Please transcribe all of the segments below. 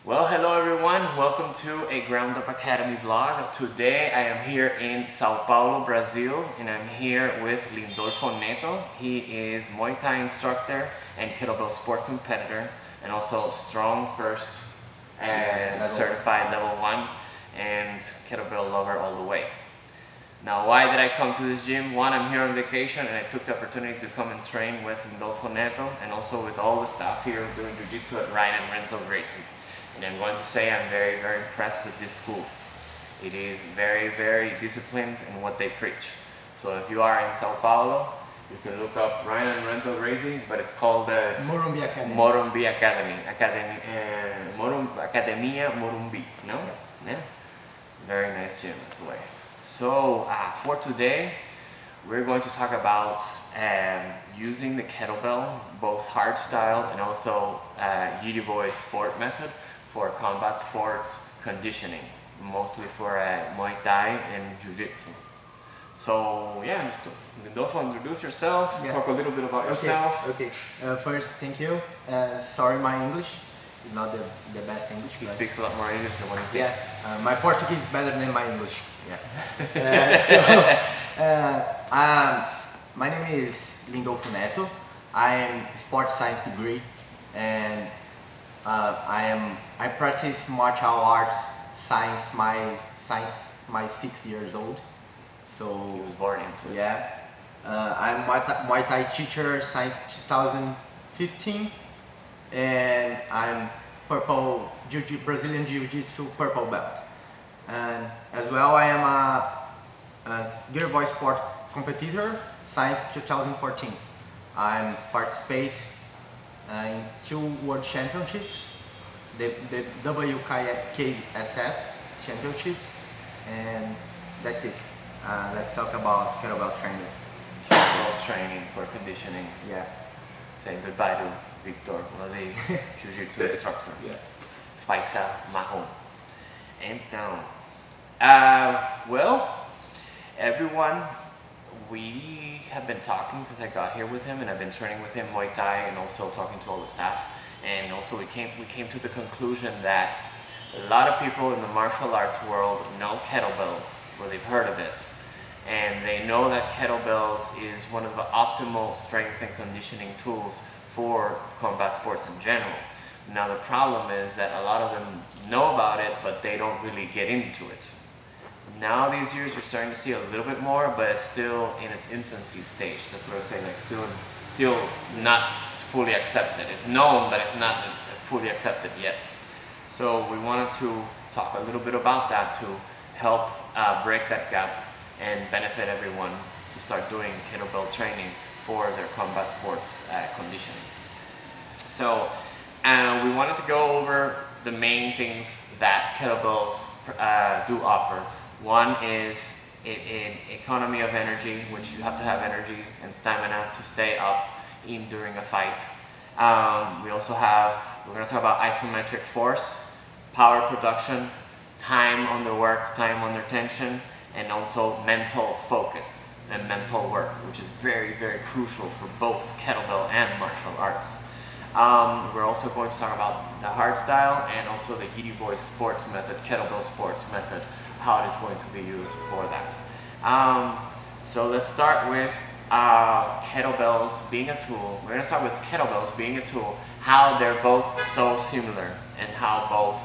Well, hello everyone. Welcome to a Ground Up Academy vlog. Today I am here in Sao Paulo, Brazil, and I'm here with Lindolfo Neto. He is Muay Thai instructor and kettlebell sport competitor, and also strong first and certified level 1 and kettlebell lover all the way. Now, why did I come to this gym? One, I'm here on vacation and I took the opportunity to come and train with Lindolfo Neto and also with all the staff here doing jiu-jitsu at Ryan and Renzo Gracie. And I'm going to say I'm very, very impressed with this school. It is very, very disciplined in what they preach. So if you are in Sao Paulo, you can look up Ryan and Renzo Gracie, but it's called the Morumbi Academy. Morumbi Academy. Academia Morumbi, no? Yeah. Very nice gym, that's the way. So for today, we're going to talk about using the kettlebell, both hard style and also jiu-jitsu sport method for combat sports conditioning, mostly for Muay Thai and jiu-jitsu. So yeah, just Lindolfo, introduce yourself, talk a little bit about yourself. Okay, first, thank you. Sorry, my English is not the best English. He speaks a lot more English than what he thinks. Yes, my Portuguese is better than my English. My name is Lindolfo Neto. I am sports science degree, and I practice martial arts since my 6 years old. So he was born into it. Yeah, I'm Muay Thai teacher since 2015, and I'm Brazilian Jiu-Jitsu purple belt. And as well, I am a gear sport competitor since 2014. I participate in 2 world championships, the WKSF championships, and that's it. Let's talk about kettlebell training. Kettlebell training for conditioning. Yeah. Saying goodbye to Victor, one of the jiu-jitsu instructors. Yeah. Faisal Mahon. Então, well, everyone, we have been talking since I got here with him, and I've been training with him Muay Thai and also talking to all the staff. And also we came to the conclusion that a lot of people in the martial arts world know kettlebells, or they've heard of it. And they know that kettlebells is one of the optimal strength and conditioning tools for combat sports in general. Now the problem is that a lot of them know about it, but they don't really get into it. Now these years you're starting to see a little bit more, but it's still in its infancy stage. That's what I was saying, like still not fully accepted. It's known, but it's not fully accepted yet. So we wanted to talk a little bit about that to help break that gap and benefit everyone to start doing kettlebell training for their combat sports conditioning. So we wanted to go over the main things that kettlebells do offer. One is economy of energy, which you have to have energy and stamina to stay up during a fight. We're going to talk about isometric force, power production, time under work, time under tension, and also mental focus and mental work, which is very, very crucial for both kettlebell and martial arts. We're also going to talk about the hard style and also the jiu-jitsu sports method, kettlebell sports method, how it is going to be used for that. So let's start with kettlebells being a tool. We're going to start with kettlebells being a tool, how they're both so similar and how both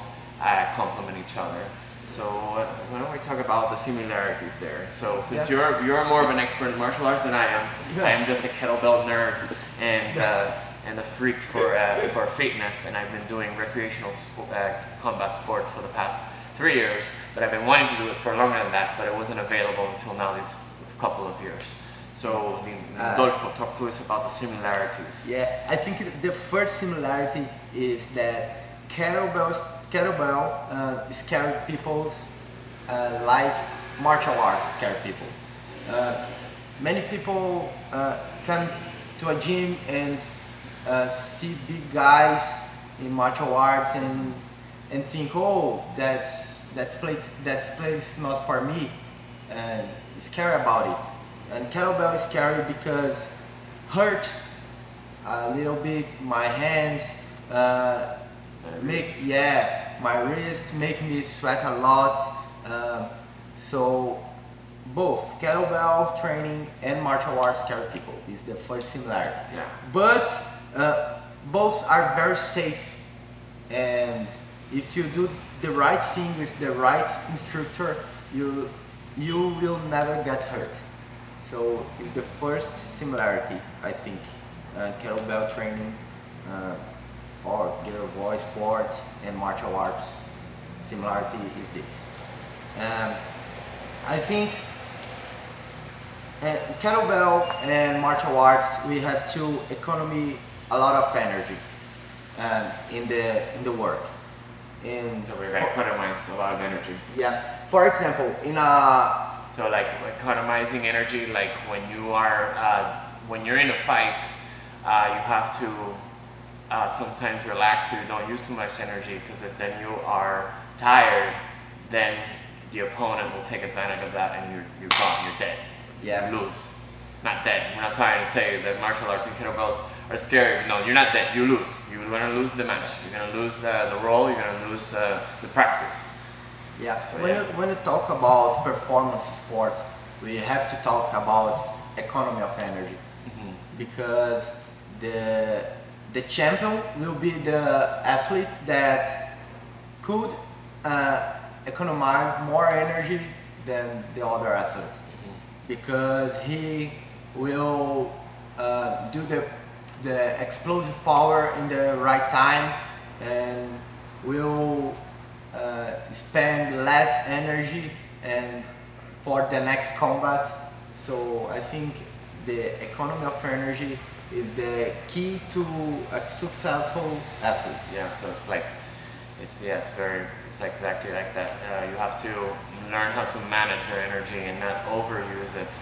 complement each other. So why don't we talk about the similarities there? So since you're more of an expert in martial arts than I am just a kettlebell nerd and a freak for fitness, and I've been doing recreational combat sports for the past 3 years, but I've been wanting to do it for longer than that, but it wasn't available until now, these couple of years. So Lindolfo, talk to us about the similarities. Yeah, I think the first similarity is that kettlebell scare people like martial arts scare people. Many people come to a gym and see big guys in martial arts and think, oh, that place is not for me, and scary about it. And kettlebell is scary because hurt a little bit my hands, my wrist make me sweat a lot. So both kettlebell training and martial arts carry people is the first similarity. Yeah. But both are very safe, and if you do the right thing with the right instructor, you will never get hurt. So it's the first similarity, I think. Kettlebell training or guerrilla sport and martial arts similarity is this. I think kettlebell and martial arts, we have to economy a lot of energy in the work. So we're gonna economize a lot of energy. Yeah. For example, so like economizing energy, like when you are when you're in a fight, you have to sometimes relax so you don't use too much energy, because if then you are tired, then the opponent will take advantage of that and you're gone, you're dead. Yeah. You lose. Not dead. We're not trying to say that martial arts and kettlebells are scary. No, you're not dead. You lose. You're gonna lose the match. You're gonna lose the role. You're gonna lose the practice. Yeah. So when you talk about performance sport, we have to talk about economy of energy, because the champion will be the athlete that could economize more energy than the other athlete, because he will do the explosive power in the right time and will spend less energy and for the next combat. So I think the economy of energy is the key to a successful athlete. Yeah, so it's like, it's exactly like that. You have to learn how to manage your energy and not overuse it,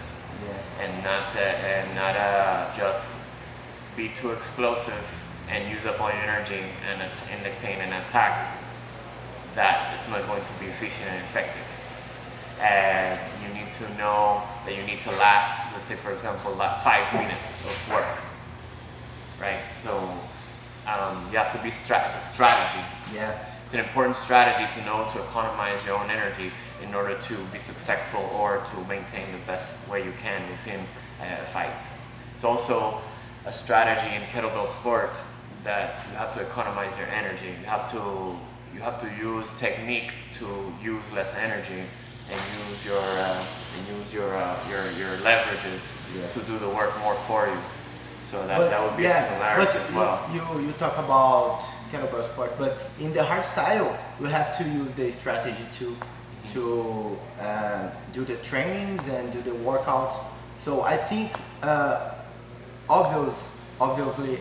and not just be too explosive and use up all your energy and indexing an attack that it's not going to be efficient and effective. And you need to know that you need to last, let's say for example, like 5 minutes of work, right? So you have to be it's a strategy. Yeah. It's an important strategy to know to economize your own energy in order to be successful or to maintain the best way you can within a fight. It's also a strategy in kettlebell sport that you have to economize your energy. You have to use technique to use less energy and use your leverages to do the work more for you. So that would be a similarity as well. You talk about kettlebell sport, but in the hardstyle, we have to use the strategy to do the trainings and do the workouts. So I think obviously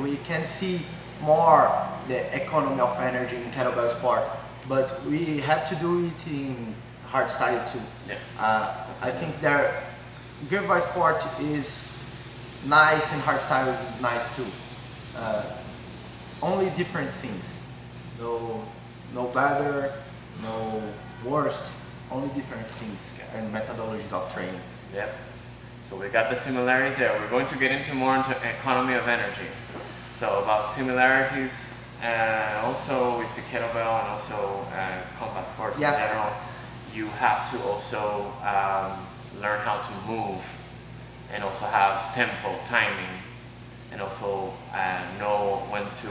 we can see more the economy of energy in kettlebell sport, but we have to do it in hardstyle too. Yeah. I think that guerrilla sport is nice and hardstyle is nice too. Only different things. No better, no worst. Only different things and methodologies of training. Yep. So we got the similarities there. We're going to get into more into economy of energy. So about similarities, also with the kettlebell and also combat sports in general, you have to also learn how to move and also have tempo, timing, and also know when to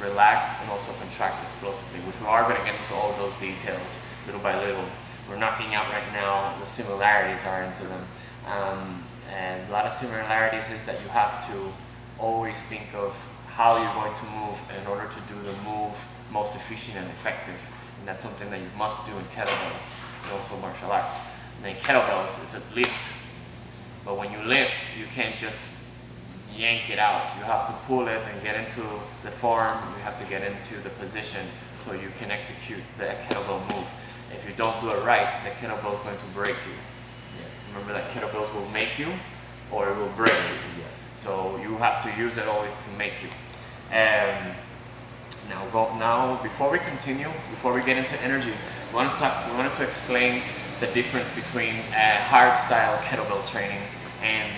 relax and also contract explosively, which we are going to get into all those details little by little. We're knocking out right now the similarities are into them. And a lot of similarities is that you have to always think of how you're going to move in order to do the move most efficient and effective. And that's something that you must do in kettlebells and also martial arts. And in kettlebells, it's a lift. But when you lift, you can't just yank it out. You have to pull it and get into the form. You have to get into the position so you can execute the kettlebell move. If you don't do it right, the kettlebell is going to break you. Remember that kettlebells will make you or it will break you. So you have to use it always to make you. Now before we continue, before we get into energy, we wanted to explain the difference between hard style kettlebell training and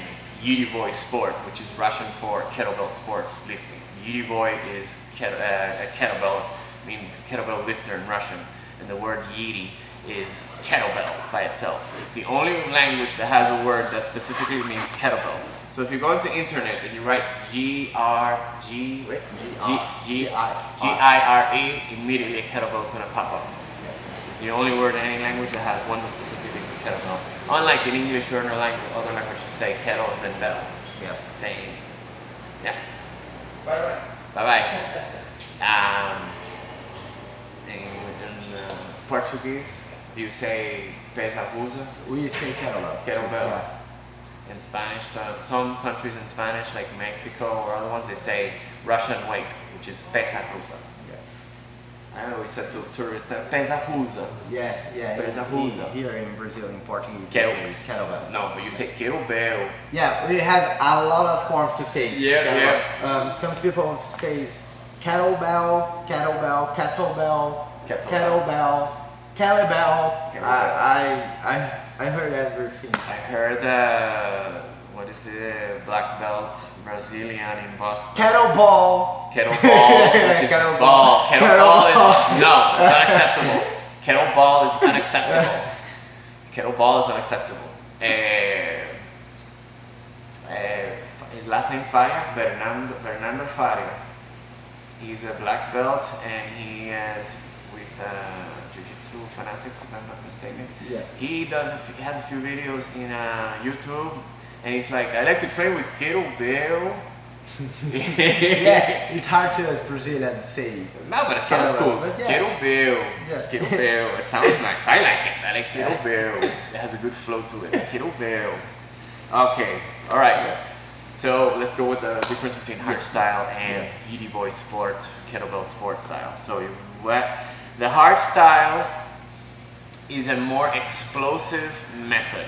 jiu-jitsu sport, which is Russian for kettlebell sports lifting. Jiu-jitsu is a kettlebell means kettlebell lifter in Russian, and the word yidi is kettlebell by itself. It's the only language that has a word that specifically means kettlebell. So if you go into internet and you write G-I-R-E, immediately a kettlebell is going to pop up. It's the only word in any language that has one specifically for kettlebell. Unlike in English or in other languages, say kettle and then bell. Yeah. Saying, yeah. Bye-bye. Bye-bye. In Portuguese, do you say pesa rusa? We say kettlebell. Kettlebell. Yeah. In Spanish, some countries in Spanish, like Mexico or other ones, they say Russian weight, which is pesa rusa. I always said to tourists, pesa rusa. Yeah. Pesa rusa. Here in Brazil, in Portuguese, we say kettlebell. No, but you say kettlebell. Yeah, we have a lot of forms to say. Yeah. Some people say kettlebell, I heard everything. I heard, what is it, black belt, Brazilian in Boston. Kettlebell, which is ball. Kettlebell is, no, it's not acceptable. Kettlebell is unacceptable. Kettlebell is unacceptable. His last name Faria, Bernardo Faria. He's a black belt and he is with jiu-jitsu fanatics, if I'm not mistaken. Yeah. He has a few videos in YouTube, and he's like, I like to train with kettlebell. Yeah, it's hard to as Brazilian say. No, but it sounds cool. Yeah. Kettlebell. Kettlebell. It sounds nice. I like it. I like kettlebell. It has a good flow to it. Kettlebell. Okay. All right. So let's go with the difference between hardstyle and Yidi boy sport, kettlebell sport style. So the hardstyle is a more explosive method.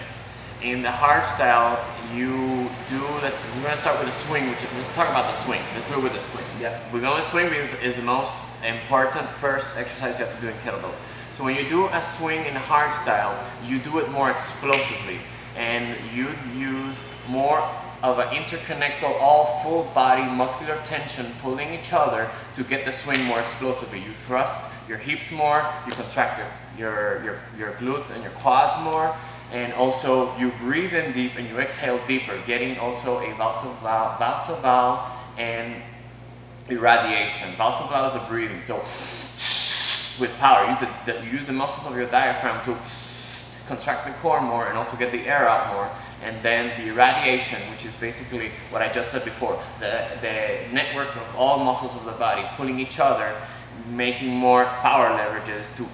In the hardstyle, you do, we're going to start with the swing, let's talk about the swing. Let's do it with the swing. Yeah. We're going to swing because it's the most important first exercise you have to do in kettlebells. So when you do a swing in hardstyle, you do it more explosively, and you use more of an interconnectal, all full body muscular tension pulling each other to get the swing more explosively. You thrust your hips more, you contract your glutes and your quads more, and also you breathe in deep and you exhale deeper, getting also a valsalval and irradiation. Valsalval is the breathing, so with power, use the muscles of your diaphragm to contract the core more and also get the air out more. And then the irradiation, which is basically what I just said before, the network of all muscles of the body pulling each other, making more power leverages to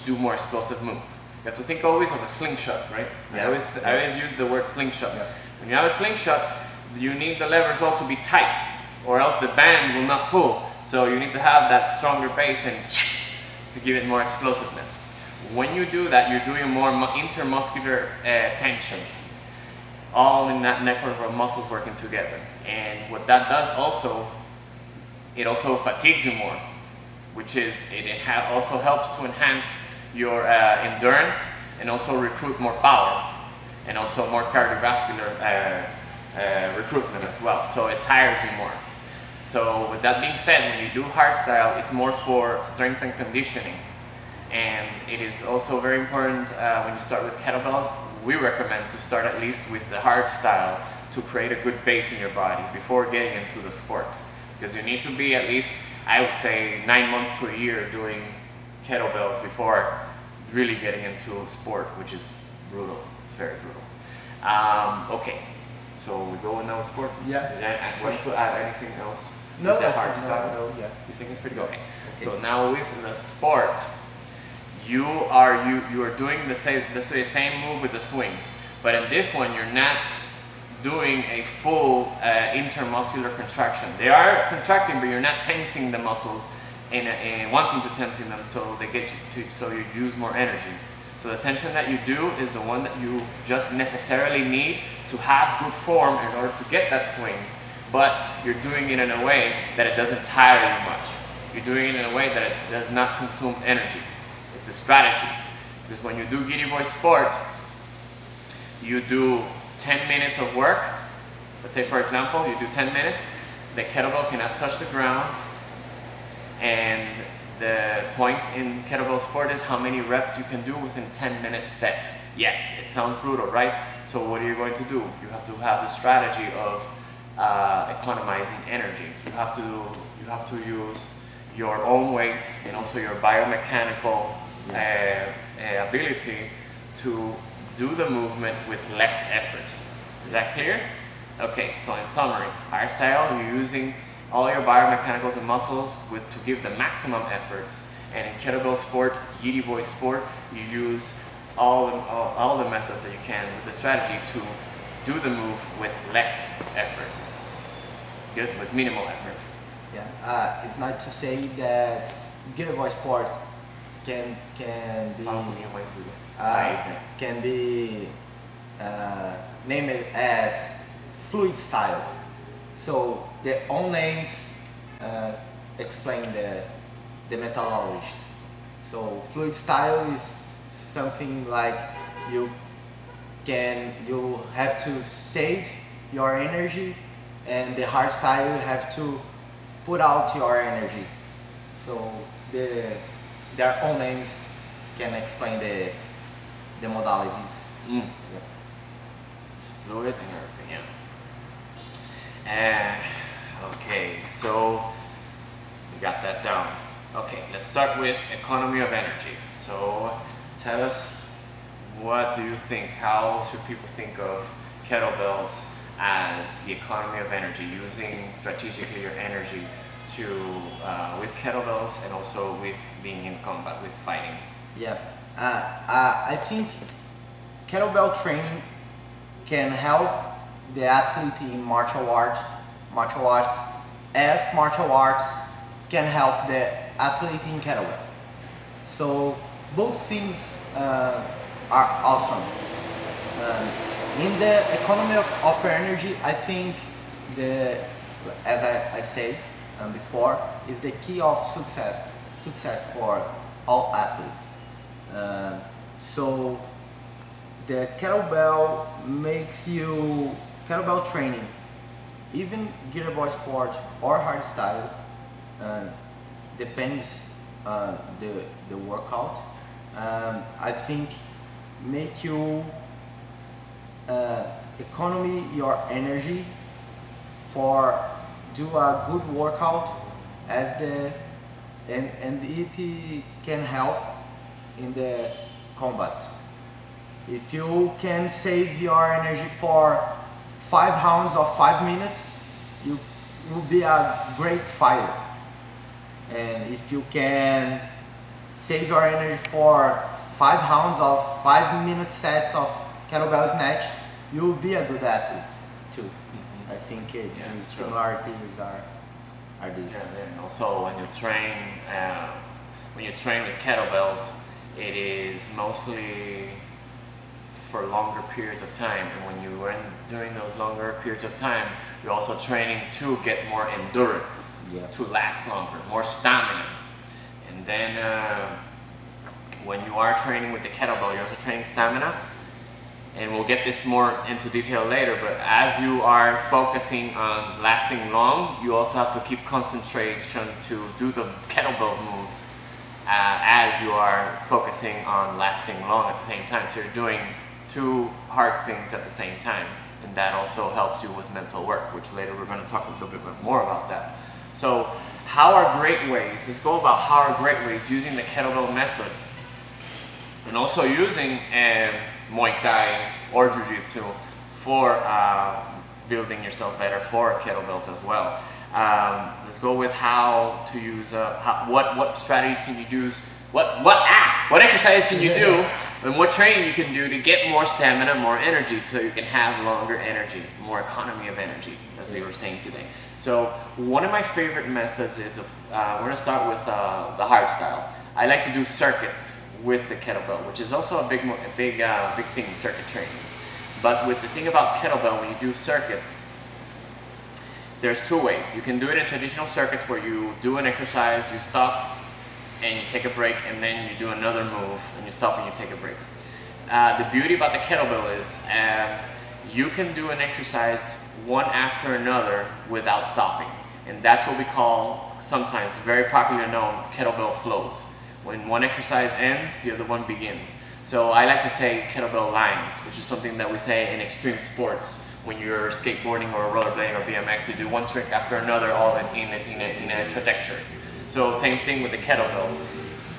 do more explosive moves. You have to think always of a slingshot, right? Yeah. I always use the word slingshot. Yeah. When you have a slingshot, you need the levers all to be tight, or else the band will not pull. So you need to have that stronger base and to give it more explosiveness. When you do that, you're doing more intermuscular tension, all in that network of muscles working together. And what that does also, it also fatigues you more, which is, also helps to enhance your endurance and also recruit more power and also more cardiovascular recruitment as well. So it tires you more. So with that being said, when you do hardstyle, it's more for strength and conditioning. And it is also very important when you start with kettlebells, we recommend to start at least with the hardstyle to create a good base in your body before getting into the sport. Because you need to be at least, I would say, 9 months to a year doing kettlebells before really getting into sport, which is brutal. It's very brutal. Okay, so we go now with sport. Yeah. I want to add anything else? No, with the hardstyle. No, yeah. You think it's pretty good? Okay. So now with the sport, you are doing the same move with the swing, but in this one you're not doing a full intermuscular contraction. They are contracting, but you're not tensing the muscles and wanting to tensing them, so they get you so you use more energy. So the tension that you do is the one that you just necessarily need to have good form in order to get that swing, but you're doing it in a way that it doesn't tire you much. You're doing it in a way that it does not consume energy. It's the strategy. Because when you do Yidi boy sport, you do 10 minutes of work. Let's say, for example, you do 10 minutes, the kettlebell cannot touch the ground, And the points in kettlebell sport is how many reps you can do within 10-minute set. Yes, it sounds brutal, right? So what are you going to do? You have to have the strategy of economizing energy. You have to use your own weight and also your biomechanical ability to do the movement with less effort. Is that clear? Okay, so in summary, hardstyle, you're using all your biomechanicals and muscles to give the maximum effort. And in kettlebell sport, Yidi boy sport, you use all the methods that you can with the strategy to do the move with less effort. Good, with minimal effort. Yeah, it's not to say that kettlebell sport can be named as fluid style. So the own names explain the methodology. So fluid style is something like you have to save your energy, and the hard style you have to put out your energy. So their own names can explain the modalities. Yeah. It's fluid and everything, yeah. Okay, so we got that down. Okay, let's start with economy of energy. So tell us, what do you think? How should people think of kettlebells as the economy of energy, using strategically your energy to with kettlebells and also with being in combat, with fighting? Yeah, I think kettlebell training can help the athlete in martial arts as martial arts can help the athlete in kettlebell. So both things are awesome. In the economy of energy, I think as I said before, is the key of success for all athletes. So the kettlebell kettlebell training, even kettlebell sport or hardstyle, depends the workout. I think make you economy your energy for do a good workout and it can help in the combat. If you can save your energy for 5 rounds of 5 minutes, you will be a great fighter. And if you can save your energy for 5 rounds of 5-minute sets of kettlebell snatch, you will be a good athlete too. I think the similarities are these. Yeah, and also when you train with kettlebells, it is mostly for longer periods of time, and when you are doing those longer periods of time, you're also training to get more endurance, to last longer, more stamina. And then when you are training with the kettlebell, you're also training stamina. And we'll get this more into detail later, but as you are focusing on lasting long, you also have to keep concentration to do the kettlebell moves as you are focusing on lasting long at the same time. So you're doing 2 hard things at the same time, and that also helps you with mental work, which later we're going to talk a little bit more about that. So how are great ways, let's go about how are great ways using the kettlebell method and also using Muay Thai or jiu-jitsu for building yourself better for kettlebells as well. Let's go with how to use, what strategies can you use, what exercises can you do, and what training you can do to get more stamina, more energy, so you can have longer energy, more economy of energy, as we were saying today. So one of my favorite methods is, we're going to start with the hard style. I like to do circuits with the kettlebell, which is also a big thing in circuit training. But with the thing about kettlebell, when you do circuits, there's 2 ways. You can do it in traditional circuits where you do an exercise, you stop, and you take a break, and then you do another move, and you stop and you take a break. The beauty about the kettlebell is you can do an exercise one after another without stopping. and that's what we call, sometimes very popularly known, kettlebell flows. When one exercise ends, the other one begins. So I like to say kettlebell lines, which is something that we say in extreme sports. When you're skateboarding or rollerblading or BMX, you do one trick after another, all in a trajectory. So same thing with the kettlebell.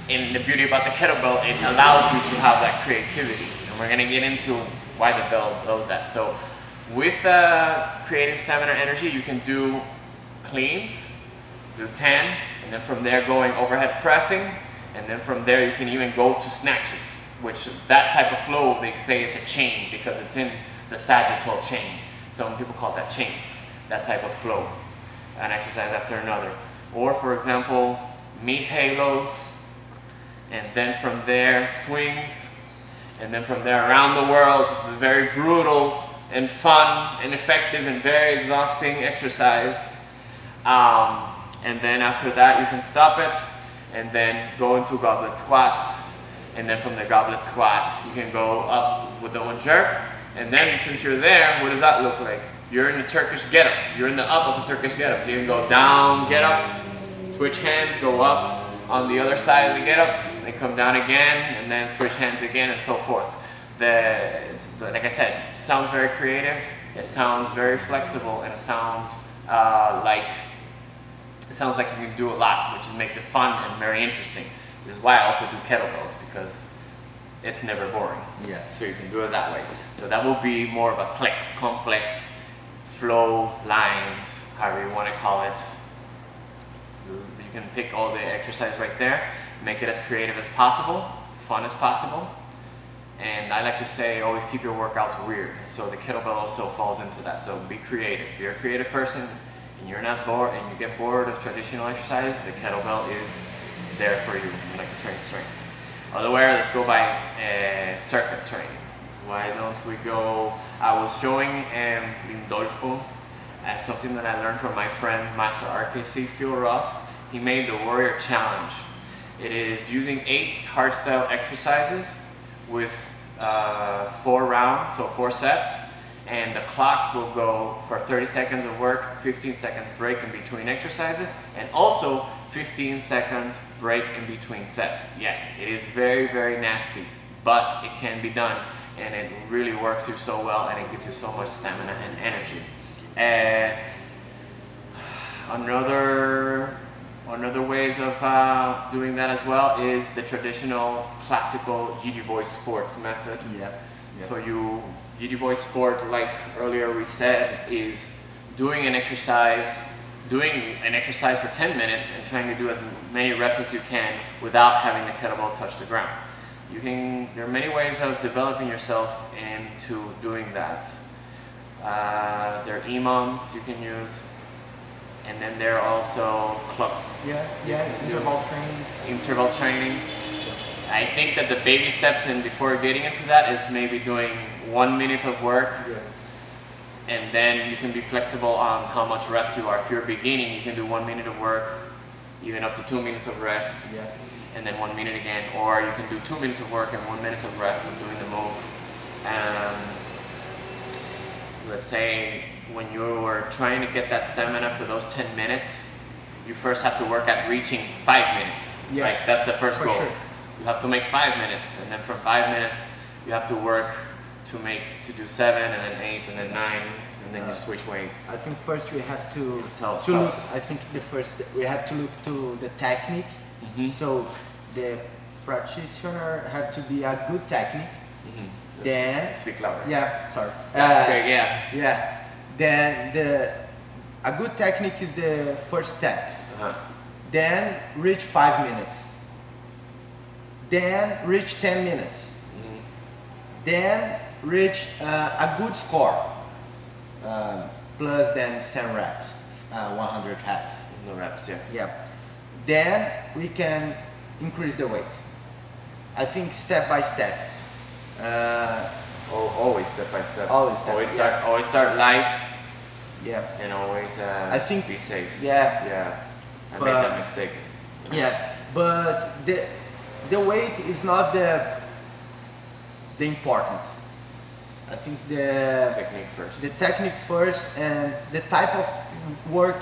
And the beauty about the kettlebell, it allows you to have that creativity. And we're gonna get into why the bell does that. So with creating stamina energy, you can do cleans, do 10, and then from there going overhead pressing, and then from there you can even go to snatches, which that type of flow, they say it's a chain because it's in the sagittal chain. Some people call that chains, that type of flow, an exercise after another. Or for example, meat halos, and then from there swings, and then from there around the world. It's a very brutal and fun and effective and very exhausting exercise. And then after that you can stop it and then go into goblet squats, and then from the goblet squat you can go up with the one jerk. And then since you're there, what does that look like? You're in the Turkish get-up. You're in the up of the Turkish get-up. So you can go down, get up, switch hands, go up on the other side of the get-up, then come down again, and then switch hands again, and so forth. Like I said, it sounds very creative, it sounds very flexible, and it sounds like you can do a lot, which makes it fun and very interesting. This is why I also do kettlebells, because it's never boring. Yeah. So you can do it that way. So that will be more of a complex flow lines, however you want to call it. You can pick all the exercise right there, make it as creative as possible, fun as possible. And I like to say, always keep your workouts weird. So the kettlebell also falls into that. So be creative. If you're a creative person and you're not bored and you get bored of traditional exercise, the kettlebell is there for you. You like to train strength. Otherwise, let's go by circuit training. Why don't we go? I was showing Lindolfo as something that I learned from my friend Master RKC Phil Ross. He made the Warrior Challenge. It is using 8 hardstyle exercises with 4 rounds, so 4 sets, and the clock will go for 30 seconds of work, 15 seconds break in between exercises, and also 15 seconds break in between sets. Yes, it is very, very nasty, but it can be done, and it really works you so well, and it gives you so much stamina and energy. Another ways of doing that as well is the traditional classical jiu-jitsu sports method. Yeah. So jiu-jitsu sport, like earlier we said, is doing an exercise for 10 minutes and trying to do as many reps as you can without having the kettlebell touch the ground. There are many ways of developing yourself into doing that. There are imams you can use, and then there are also clubs. Interval trainings. I think that the baby steps in before getting into that is maybe doing 1 minute of work. Yeah. And then you can be flexible on how much rest you are. If you're beginning, you can do 1 minute of work, even up to 2 minutes of rest, and then 1 minute again. Or you can do 2 minutes of work and 1 minute of rest of doing the move. Let's say when you are trying to get that stamina for those 10 minutes, you first have to work at reaching 5 minutes. Yeah. Right? That's the first goal. Sure. You have to make 5 minutes, and then from 5 minutes, you have to work to do 7, and then 8, and then 9, and then you switch weights. I think first we have to look. I think we have to look to the technique. Mm-hmm. So the practitioner have to be a good technique. Mm-hmm. Then Speak louder. Yeah, sorry. Okay, yeah. Yeah. Then a good technique is the first step. Uh-huh. Then reach 5 minutes. Then reach 10 minutes. Mm-hmm. Then reach a good score. Plus then 10 reps, 100 reps. No reps, yeah. Yeah. Then we can increase the weight. I think step by step. Always step by step. Always start light. Yeah. And always I think be safe. Yeah. Yeah. I made that mistake. Yeah, but the weight is not the important. I think the Technique first. The technique first, and the type of work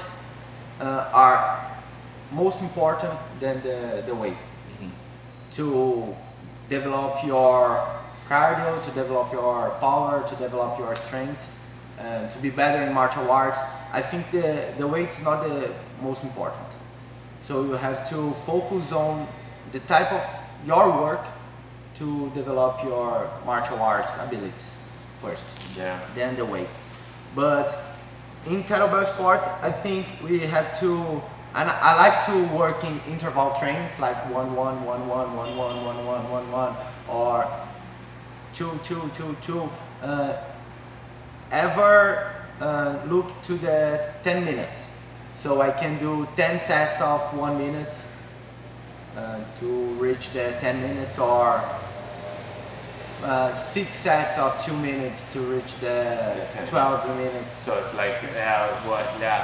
are most important than the weight. To develop your cardio, to develop your power, to develop your strength, to be better in martial arts. I think the weight is not the most important. So you have to focus on the type of your work to develop your martial arts abilities first, then the weight. But in kettlebell sport, I think we have to, and I like to work in interval trainings like 1-1, 1-1, 1-1, 1-1, 1-1, or 2-2, 2-2. Ever look to the 10 minutes. So I can do 10 sets of 1 minute to reach the 10 minutes, or 6 sets of 2 minutes to reach the 12 minutes. So it's like,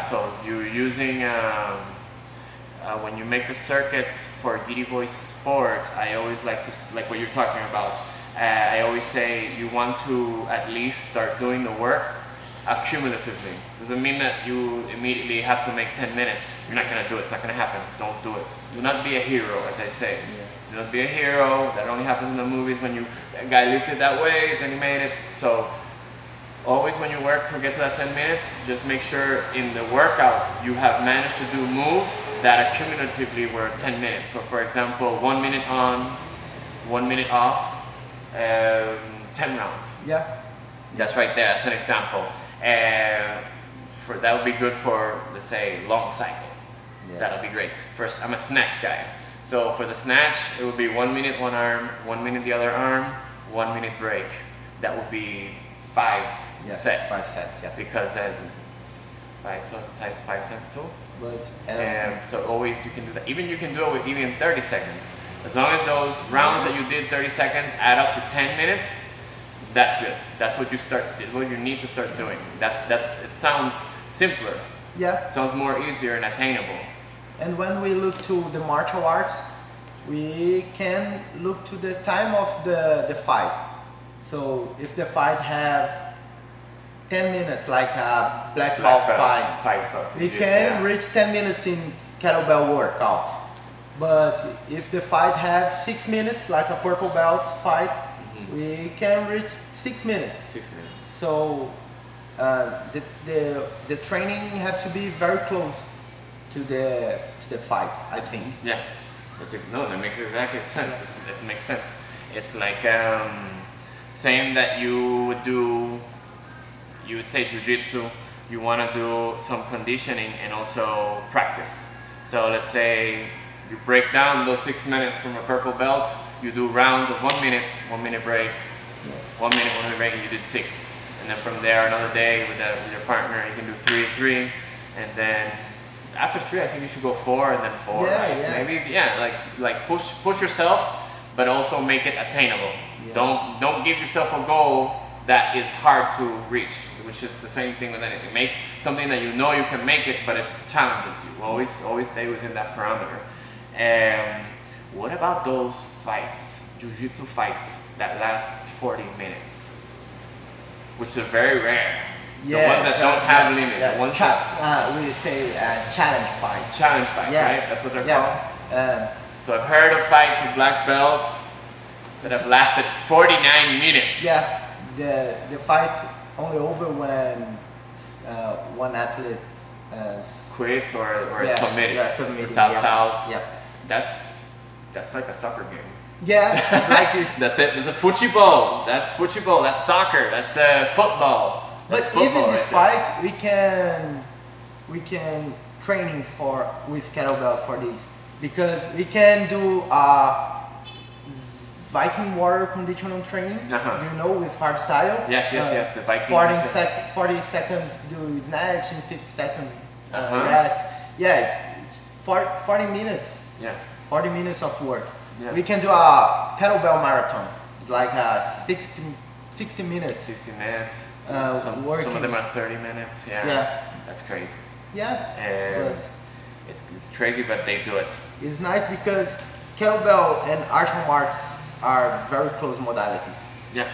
so you're using, when you make the circuits for Giddy Boy Sport, I always like to, like what you're talking about, I always say you want to at least start doing the work accumulatively. Doesn't mean that you immediately have to make 10 minutes. You're not going to do it. It's not going to happen. Don't do it. Do not be a hero, as I say. Do not be a hero. That only happens in the movies when a guy lifted that weight, then he made it. So always when you work to get to that 10 minutes, just make sure in the workout you have managed to do moves that accumulatively were 10 minutes. So for example, 1 minute on, 1 minute off, 10 rounds. Yeah. That's right there, that's an example. That would be good for, let's say, long cycle. That'll be great. First, I'm a snatch guy. So for the snatch, it would be 1 minute one arm, 1 minute the other arm, 1 minute break. That would be 5 sets. 5 sets, yeah. Because 5 plus 5 sets too. But so always you can do that. Even you can do it with even 30 seconds. As long as those rounds that you did 30 seconds add up to 10 minutes, that's good. That's what you need to start doing. It sounds simpler. Yeah. It sounds more easier and attainable. And when we look to the martial arts, we can look to the time of the fight. So if the fight have 10 minutes, like a black belt fight, we can reach 10 minutes in kettlebell workout. But if the fight have 6 minutes, like a purple belt fight, we can reach 6 minutes. 6 minutes. So the training have to be very close to the fight, I think. Yeah, that makes exactly sense. It makes sense. It's like saying that you would say jiu-jitsu, you want to do some conditioning and also practice. So let's say you break down those 6 minutes from a purple belt, you do rounds of 1 minute, 1 minute break, 1 minute, 1 minute break, and you did 6. And then from there, another day with your partner, you can do 3, and then after 3, I think you should go 4 and then 4. Yeah, right? yeah. Maybe, like push yourself, but also make it attainable. Yeah. Don't give yourself a goal that is hard to reach, which is the same thing with anything. Make something that you know you can make it, but it challenges you. Always stay within that parameter. What about those fights, jiu-jitsu fights that last 40 minutes, which are very rare? The ones that don't have limit. We say challenge fights. Challenge fights, right? That's what they're called. So I've heard of fights of black belts that have lasted 49 minutes. Yeah, the fight only over when one athlete quits or submitted, taps out. Yeah. That's like a soccer game. Yeah, like this. That's it. There's a football. That's football. That's soccer. That's football. But even this fight, we can training with kettlebells for this, because we can do Viking warrior conditional training. Do you know, with hardstyle? Yes. The Viking. 40 seconds do snatch and 50 seconds rest. Yeah, it's 40 minutes. Yeah. 40 minutes of work. Yeah. We can do a kettlebell marathon. It's like 60 minutes. 60 minutes. Some of them are 30 minutes. Yeah. That's crazy. Yeah. But it's crazy, but they do it. It's nice because kettlebell and martial arts are very close modalities. Yeah,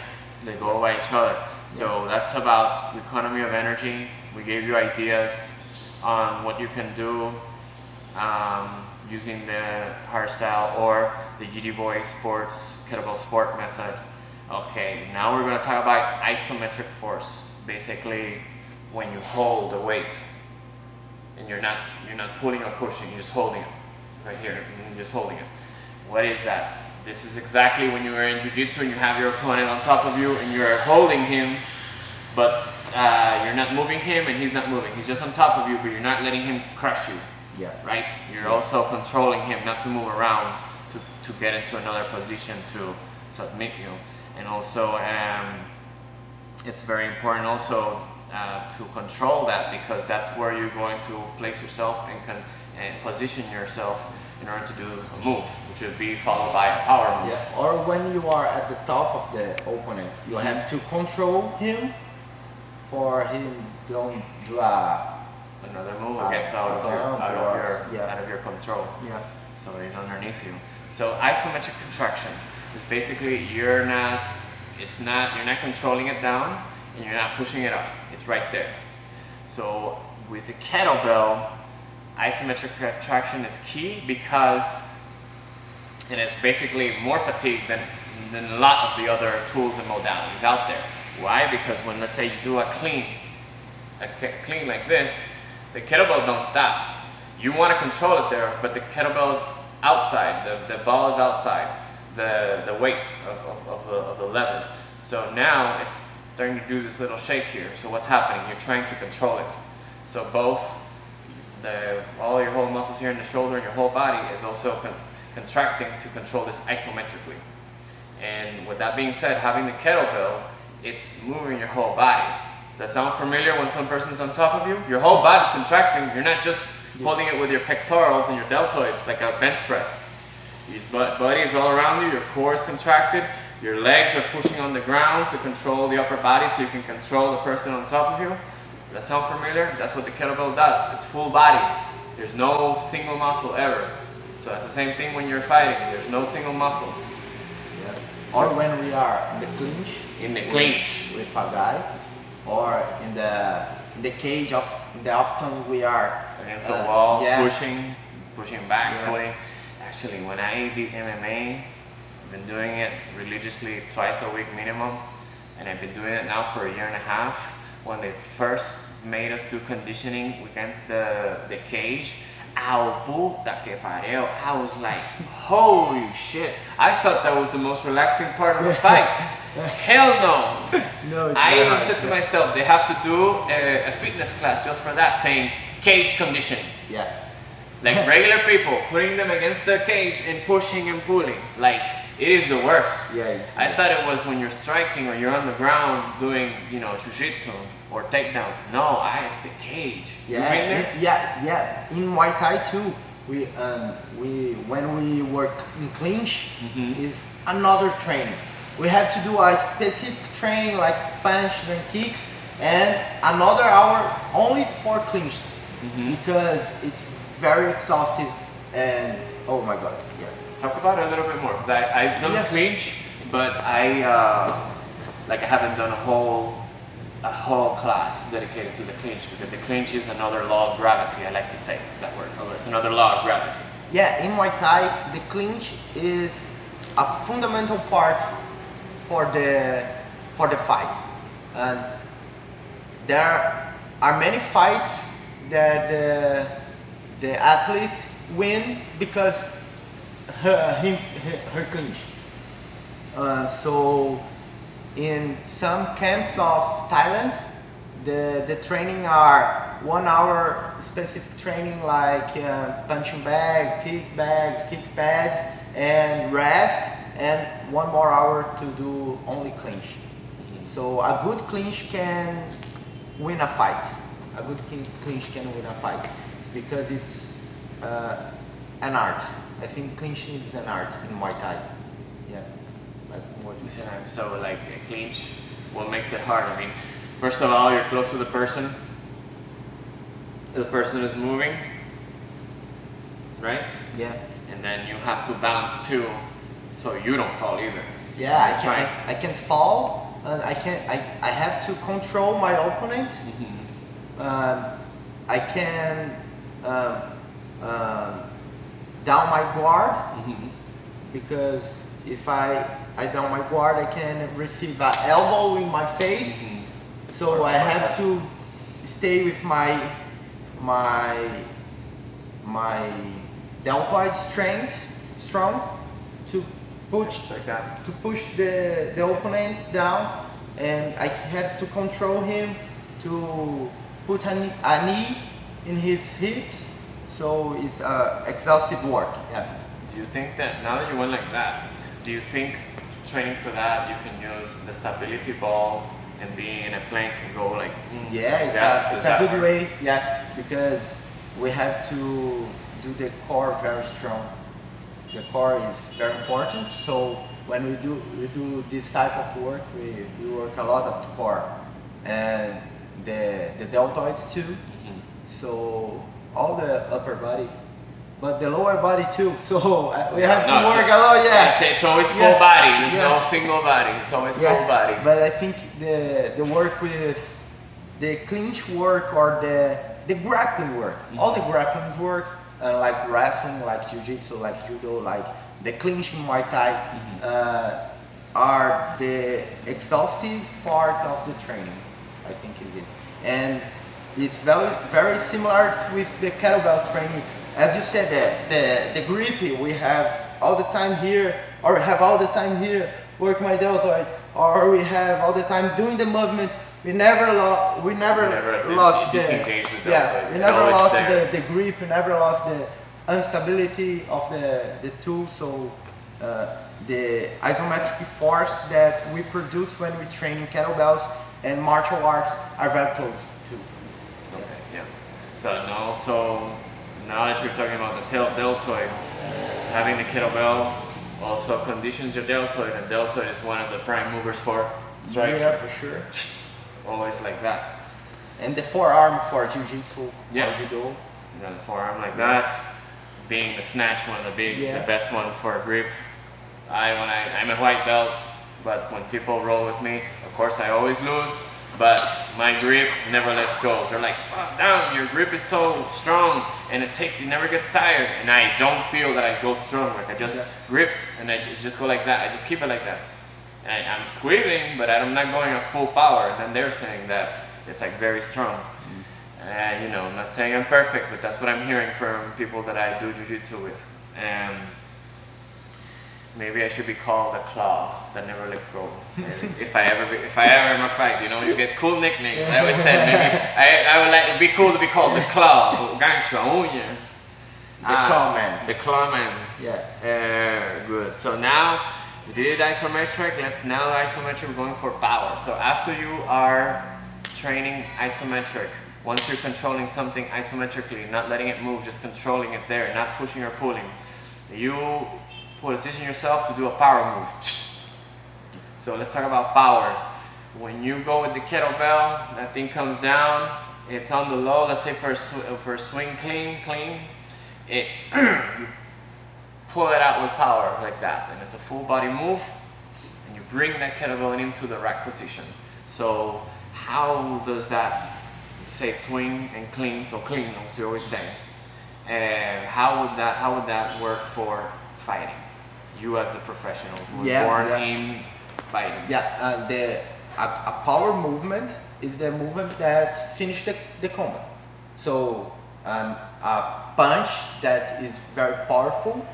they go by each other. So that's about economy of energy. We gave you ideas. on what you can do using the hardstyle or the Yidi Boy Sports kettlebell sport method. Okay, now we're going to talk about isometric force. Basically, when you hold the weight and you're not pulling or pushing, you're just holding it right here, and you're just holding it. What is that? This is exactly when you are in jiu-jitsu and you have your opponent on top of you and you're holding him, but you're not moving him and he's not moving. He's just on top of you, but you're not letting him crush you. Yeah. Right? You're also controlling him not to move around, to get into another position to submit you. And also, it's very important also to control that, because that's where you're going to place yourself and position yourself in order to do a move, which would be followed by a power move. Yeah. Or when you are at the top of the opponent, you have to control him for him don't do another move gets out of your control. Yeah. So he's underneath you. So isometric contraction is basically you're not controlling it down and you're not pushing it up. It's right there. So with a kettlebell, isometric contraction is key because it is basically more fatigue than a lot of the other tools and modalities out there. Why? Because when, let's say, you do a clean like this, the kettlebell don't stop. You want to control it there, but the kettlebell's outside, the ball is outside the weight of the lever. So now it's starting to do this little shake here. So what's happening? You're trying to control it. So both all your whole muscles here in the shoulder and your whole body is also contracting to control this isometrically. And with that being said, having the kettlebell, it's moving your whole body. Does that sound familiar when some person's on top of you? Your whole body's contracting. You're not just holding it with your pectorals and your deltoids like a bench press. Your body is all around you, your core is contracted, your legs are pushing on the ground to control the upper body so you can control the person on top of you. Does that sound familiar? That's what the kettlebell does. It's full body. There's no single muscle ever. So that's the same thing when you're fighting. There's no single muscle. Yeah. Or when we are in the clinch. In the clinch. With a guy. Or in the cage of the octagon, we are against the wall, pushing back, footing. Actually, when I did MMA, I've been doing it religiously twice a week minimum, and I've been doing it now for 1.5 years. When they first made us do conditioning against the cage, puta que pariu, I was like, holy shit! I thought that was the most relaxing part of the fight. Hell no! No, I even said to myself, they have to do a fitness class just for that, saying cage conditioning. Yeah. Like regular people, putting them against the cage and pushing and pulling. Like, it is the worst. Yeah. I thought it was when you're striking or you're on the ground doing, jiu-jitsu or takedowns. No, it's the cage. Yeah. Yeah. In Muay Thai too, when we work in clinch, is another training. We have to do a specific training like punch and kicks, and another hour only for clinches because it's very exhaustive and oh my god, yeah. Talk about it a little bit more, because I've done clinch, but I haven't done a whole class dedicated to the clinch, because the clinch is another law of gravity. I like to say that word. It's another law of gravity. Yeah, in Muay Thai, the clinch is a fundamental part for the fight, and there are many fights that the athlete win because her clinch. So in some camps of Thailand, the training are 1 hour specific training like punching bag, kick bags, kick pads, and rest, and 1 more hour to do only clinch. So a good clinch can win a fight. A good clinch can win a fight because it's an art. I think clinching is an art in Muay Thai. Yeah. So like a clinch, what makes it hard? I mean, first of all, you're close to the person. The person is moving, right? Yeah. And then you have to balance too, so you don't fall either. Yeah, I can fall, and I have to control my opponent. I can down my guard, because if I down my guard, I can receive an elbow in my face. So I have to stay with my deltoid strong to push like that. to push the opponent down, and I have to control him to put a knee in his hips. So it's exhaustive work. Yeah. Do you think that now that you went like that, do you think training for that you can use the stability ball and be in a plank and go like? Yeah, it's a good way. Yeah, because we have to do the core very strong. The core is very important. So when we do this type of work, we work a lot of the core and the deltoids too. So all the upper body, but the lower body too. So we have to work a lot. Yeah, it's always full body. There's no single body. It's always full body. But I think the work with the clinch work or the grappling work, all the grappling work, like wrestling, like jiu-jitsu, like judo, like the clinch in Muay Thai, are the exhaustive part of the training. I think is it, and it's very similar with the kettlebell training. As you said, the grip we have all the time here, or have all the time here, work my deltoid, or we have all the time doing the movement. We never lost the grip. We never lost the instability of the tool. So the isometric force that we produce when we train in kettlebells and martial arts are very close too. Okay, yeah. So now that you're talking about the deltoid, having the kettlebell also conditions your deltoid, and deltoid is one of the prime movers for striking. Yeah, for sure. Always like that. And the forearm for jiu-jitsu or judo. Yeah, the forearm like that. Being the snatch, one of the best ones for a grip. I'm a white belt, but when people roll with me, of course I always lose, but my grip never lets go. So they're like, fuck down, your grip is so strong, and it never gets tired. And I don't feel that I go strong, like I just grip and I just go like that. I just keep it like that. And I'm squeezing, but I'm not going at full power. And then they're saying that it's like very strong. And I'm not saying I'm perfect, but that's what I'm hearing from people that I do jiu-jitsu with. And maybe I should be called a claw that never lets go. if I ever in a fight, you get cool nicknames. I always said maybe I would like it'd be cool to be called the claw, gancho, unha. The claw man. The claw man. Yeah. Good. So now we did isometric. Isometric. We're going for power. So after you are training isometric, once you're controlling something isometrically, not letting it move, just controlling it there, not pushing or pulling, you position yourself to do a power move. So let's talk about power. When you go with the kettlebell, that thing comes down, it's on the low, let's say for a swing clean, you pull it out with power like that, and it's a full body move, and you bring that kettlebell into the rack position. So how does that, say swing and clean, so clean as you always say, and how would that work for fighting? You as a professional who was born in fighting. A power movement is the movement that finishes the combat. So a punch that is very powerful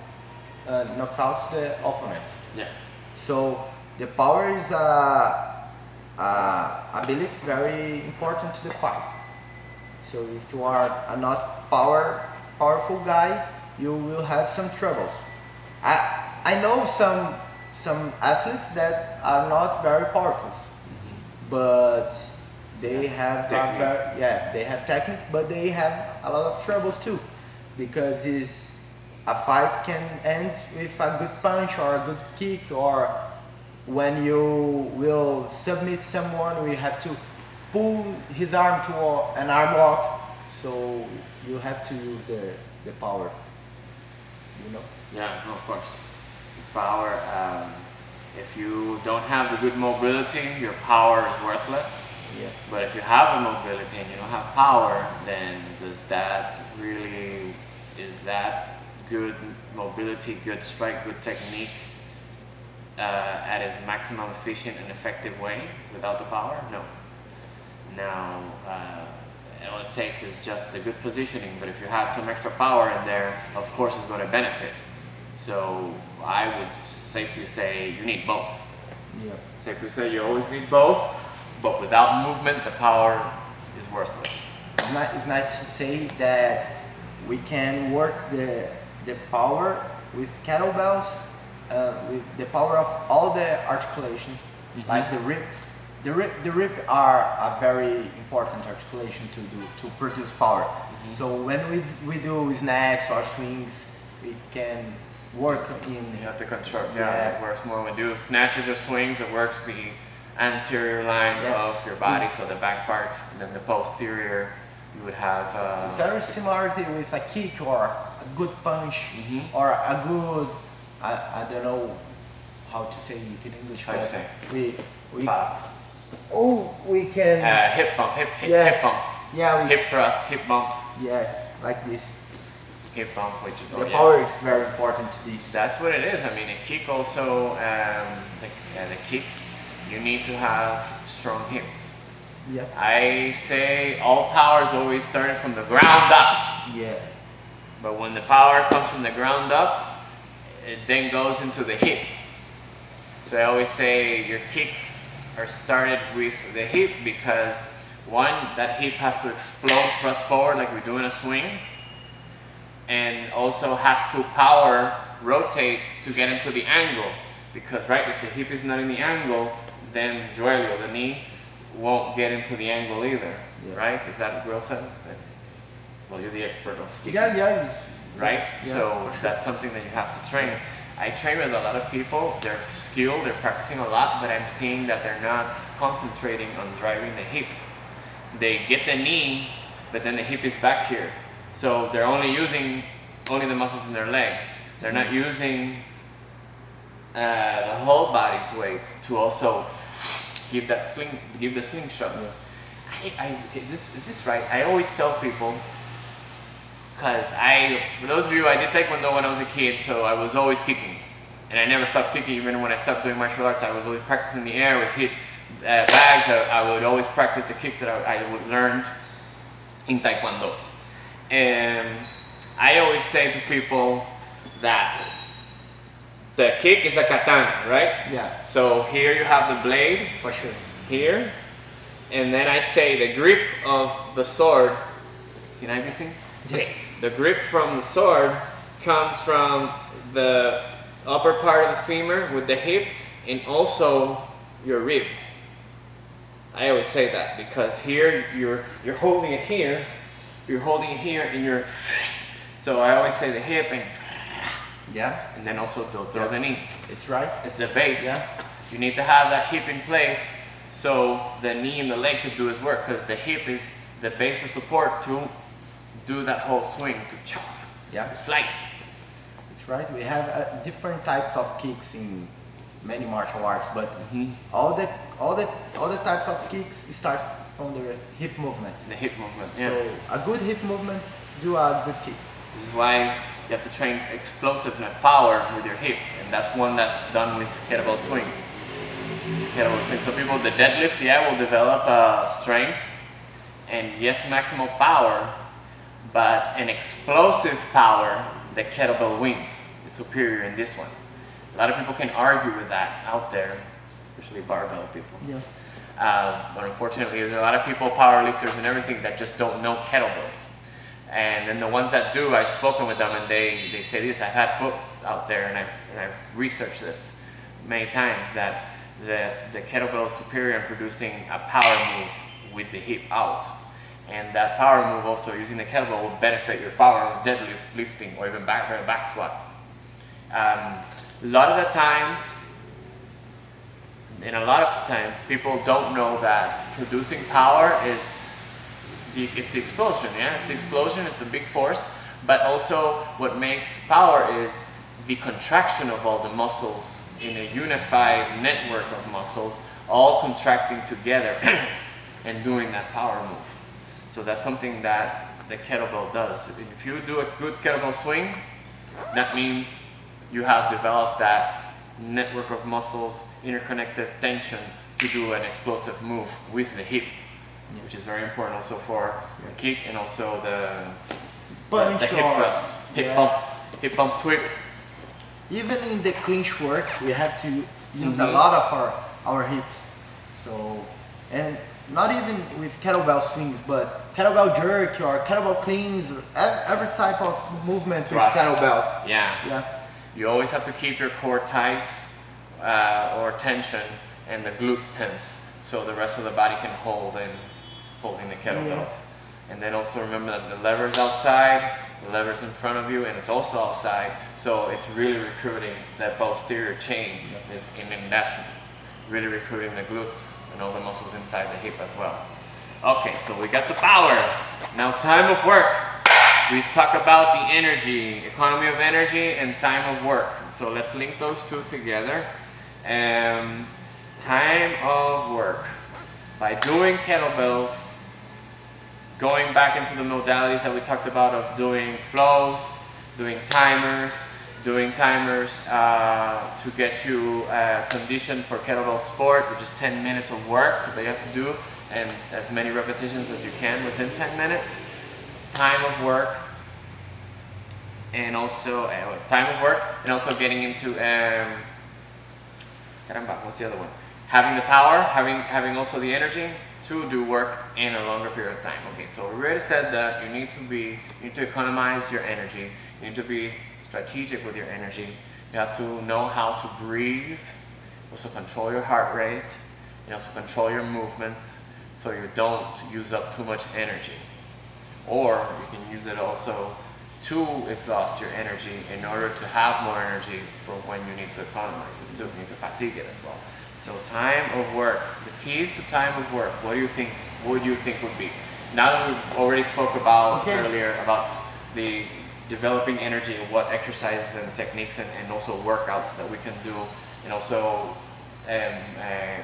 knockouts the opponent. Yeah. So the power is ability very important to the fight. So if you are a not powerful guy, you will have some troubles. I know some athletes that are not very powerful, but they have they have technique, but they have a lot of troubles too, because a fight can end with a good punch or a good kick, or when you will submit someone, we have to pull his arm to an arm lock. So you have to use the power. Yeah, no, of course. Power, if you don't have the good mobility, your power is worthless. Yeah. But if you have a mobility and you don't have power, then is that good mobility, good strike, good technique at its maximum efficient and effective way without the power? No. Now, all it takes is just the good positioning, but if you have some extra power in there, of course it's going to benefit. So I would safely say you need both. Yeah. Safely say you always need both, but without movement, the power is worthless. It's nice to say that we can work the power with kettlebells, with the power of all the articulations, like the ribs. The rib are a very important articulation to produce power. So when we do snatches or swings, we can work in. You have to control. Yeah, it works more when we do snatches or swings. It works the anterior line of your body, so the back part, and then the posterior. You would have. It's very similarity with a kick or a good punch or a good. I don't know how to say it in English. How do you say? We can hip bump, hip bump. Yeah, hip thrust, hip bump. Yeah, like this. Hip bump, which the power is very important to this. That's what it is. I mean, a kick also, the kick, you need to have strong hips. Yeah. I say all power is always started from the ground up. Yeah. But when the power comes from the ground up, it then goes into the hip. So I always say your kicks are started with the hip because one, that hip has to explode, thrust forward like we do in a swing, and also has to power rotate to get into the angle, because right, if the hip is not in the angle, then joelho, the knee, won't get into the angle either. Right? Is that well said? Well, you're the expert of kicking. Yeah. Right? Yeah, so that's something that you have to train. I train with a lot of people. They're skilled, they're practicing a lot, but I'm seeing that they're not concentrating on driving the hip. They get the knee, but then the hip is back here. So they're only using the muscles in their leg. They're not using the whole body's weight to also give the slingshot. Is this right? I always tell people, because for those of you, I did Taekwondo when I was a kid, so I was always kicking. And I never stopped kicking. Even when I stopped doing martial arts, I was always practicing the air, I was hit bags. I would always practice the kicks that I would learn in Taekwondo. And I always say to people that the kick is a katana, right? Yeah. So here you have the blade. For sure. Here. And then I say the grip of the sword. Can I be seen? Okay. The grip from the sword comes from the upper part of the femur with the hip and also your rib. I always say that because here you're holding it here, and so I always say the hip and then also throw the knee. It's right. It's the base. Yeah. You need to have that hip in place so the knee and the leg could do its work, because the hip is the base of support to do that whole swing, to chop, to slice. It's right. We have different types of kicks in many martial arts, but all the types of kicks start from the hip movement. The hip movement. Yeah. So a good hip movement do a good kick. This is why you have to train explosiveness, power with your hip, and that's one that's done with kettlebell swing. So people, the deadlift, will develop strength and yes, maximal power, but an explosive power, the kettlebell wins is superior in this one. A lot of people can argue with that out there, especially barbell people. Yeah. But unfortunately, there's a lot of people, powerlifters and everything, that just don't know kettlebells. And then the ones that do, I've spoken with them and they say this. I've had books out there and I've researched this many times, that the kettlebell is superior in producing a power move with the hip out. And that power move also, using the kettlebell, will benefit your power of deadlift, lifting, or even back squat. A lot of times, people don't know that producing power is it's the explosion. Yeah, it's the explosion, it's the big force. But also, what makes power is the contraction of all the muscles in a unified network of muscles, all contracting together. and doing that power move. So that's something that the kettlebell does. If you do a good kettlebell swing, that means you have developed that network of muscles, interconnected tension to do an explosive move with the hip, which is very important also for the kick and also the hip thrusts, hip bump sweep. Even in the clinch work, we have to use a lot of our hips. So, and not even with kettlebell swings, but kettlebell jerk or kettlebell cleans, or every type of movement with kettlebell. Yeah. You always have to keep your core tight or tension and the glutes tense, so the rest of the body can holding the kettlebells. And then also remember that the lever's outside, the lever's in front of you, and it's also outside. So it's really recruiting that posterior chain, and that's really recruiting the glutes and all the muscles inside the hip as well. Okay, so we got the power. Now time of work. We talk about the energy, economy of energy and time of work. So let's link those two together. Time of work. By doing kettlebells, going back into the modalities that we talked about of doing flows, doing timers to get you conditioned for kettlebell sport, which is 10 minutes of work that you have to do, and as many repetitions as you can within 10 minutes. Time of work, and also getting into what's the other one? Having the power, having also the energy to do work in a longer period of time. Okay, so we already said that you need to economize your energy. You need to be strategic with your energy. You have to know how to breathe, also control your heart rate, and also control your movements so you don't use up too much energy. Or you can use it also to exhaust your energy in order to have more energy for when you need to economize it too. You need to fatigue it as well. So time of work, the keys to time of work, what do you think would be? Now that we already spoke about earlier about the developing energy and what exercises and techniques and also workouts that we can do, and also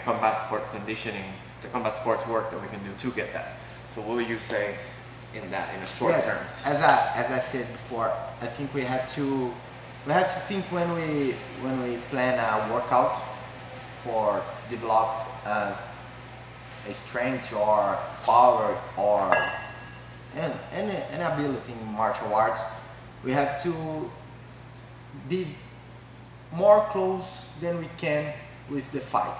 combat sport conditioning, the combat sports work that we can do to get that. So what would you say in a short terms? As I said before, I think we have to think when we plan a workout for develop a strength or power or any ability in martial arts, we have to be more close than we can with the fight.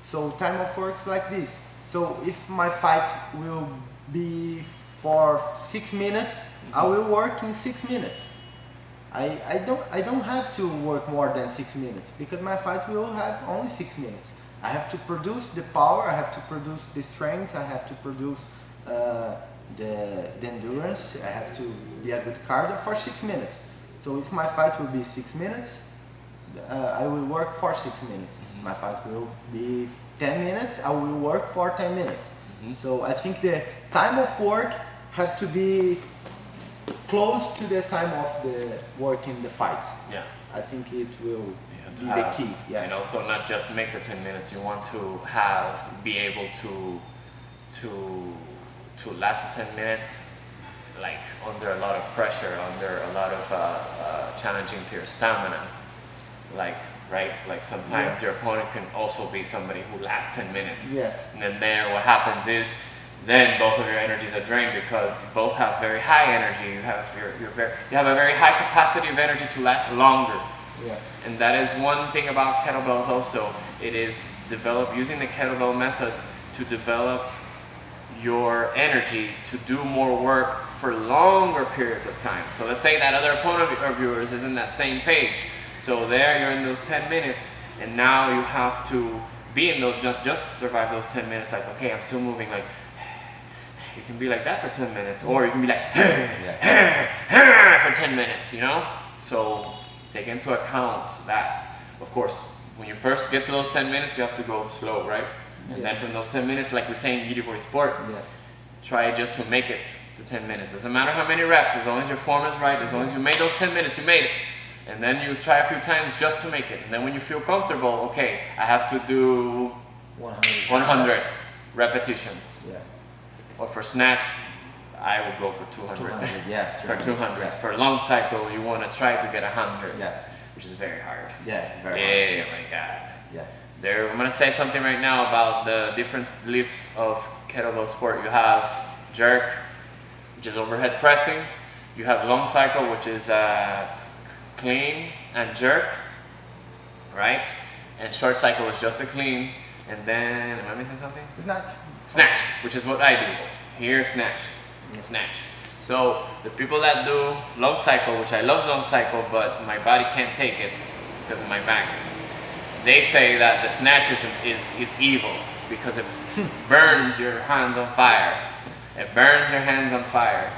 So time of work is like this. So if my fight will be for 6 minutes, I will work in 6 minutes. I don't have to work more than 6 minutes because my fight will have only 6 minutes. I have to produce the power, I have to produce the strength, I have to produce the endurance, I have to be a good cardio for 6 minutes. So if my fight will be 6 minutes, I will work for 6 minutes. My fight will be 10 minutes, I will work for 10 minutes. So I think the time of work have to be close to the time of the work in the fight. Yeah. I think it will be the key. Yeah. And also not just make the 10 minutes, you want to be able to last 10 minutes like under a lot of pressure, under a lot of challenging to your stamina. Like sometimes your opponent can also be somebody who lasts 10 minutes. Yeah. And then what happens is then both of your energies are drained because you both have very high energy. You have you have a very high capacity of energy to last longer. Yeah. And that is one thing about kettlebells also. It is using the kettlebell methods to develop your energy to do more work for longer periods of time. So let's say that other opponent of yours is in that same page. So there you're in those 10 minutes and now you have to be in those, not just survive those 10 minutes like, okay, I'm still moving, like, you can be like that for 10 minutes, or you can be like, for 10 minutes, you know? So take into account that, of course, when you first get to those 10 minutes, you have to go slow, right? And then from those 10 minutes, like we say in Jiu-Jitsu sport, try just to make it to 10 minutes. Doesn't matter how many reps, as long as your form is right, as long as you made those 10 minutes, you made it. And then you try a few times just to make it. And then when you feel comfortable, okay, I have to do 100. repetitions. Yeah. Or for snatch, I would go for 200. 200, yeah. For 200. Yeah. For long cycle, you want to try to get 100. Yeah. Which is very hard. Yeah, it's very hard. Oh my God. Yeah. I'm going to say something right now about the different lifts of kettlebell sport. You have jerk, which is overhead pressing. You have long cycle, which is clean and jerk, right? And short cycle is just a clean. And then, am I missing something? Snatch. Snatch, which is what I do. Here, snatch. Snatch. So the people that do long cycle, which I love long cycle, but my body can't take it because of my back. They say that the snatch is evil because it burns your hands on fire. It burns your hands on fire.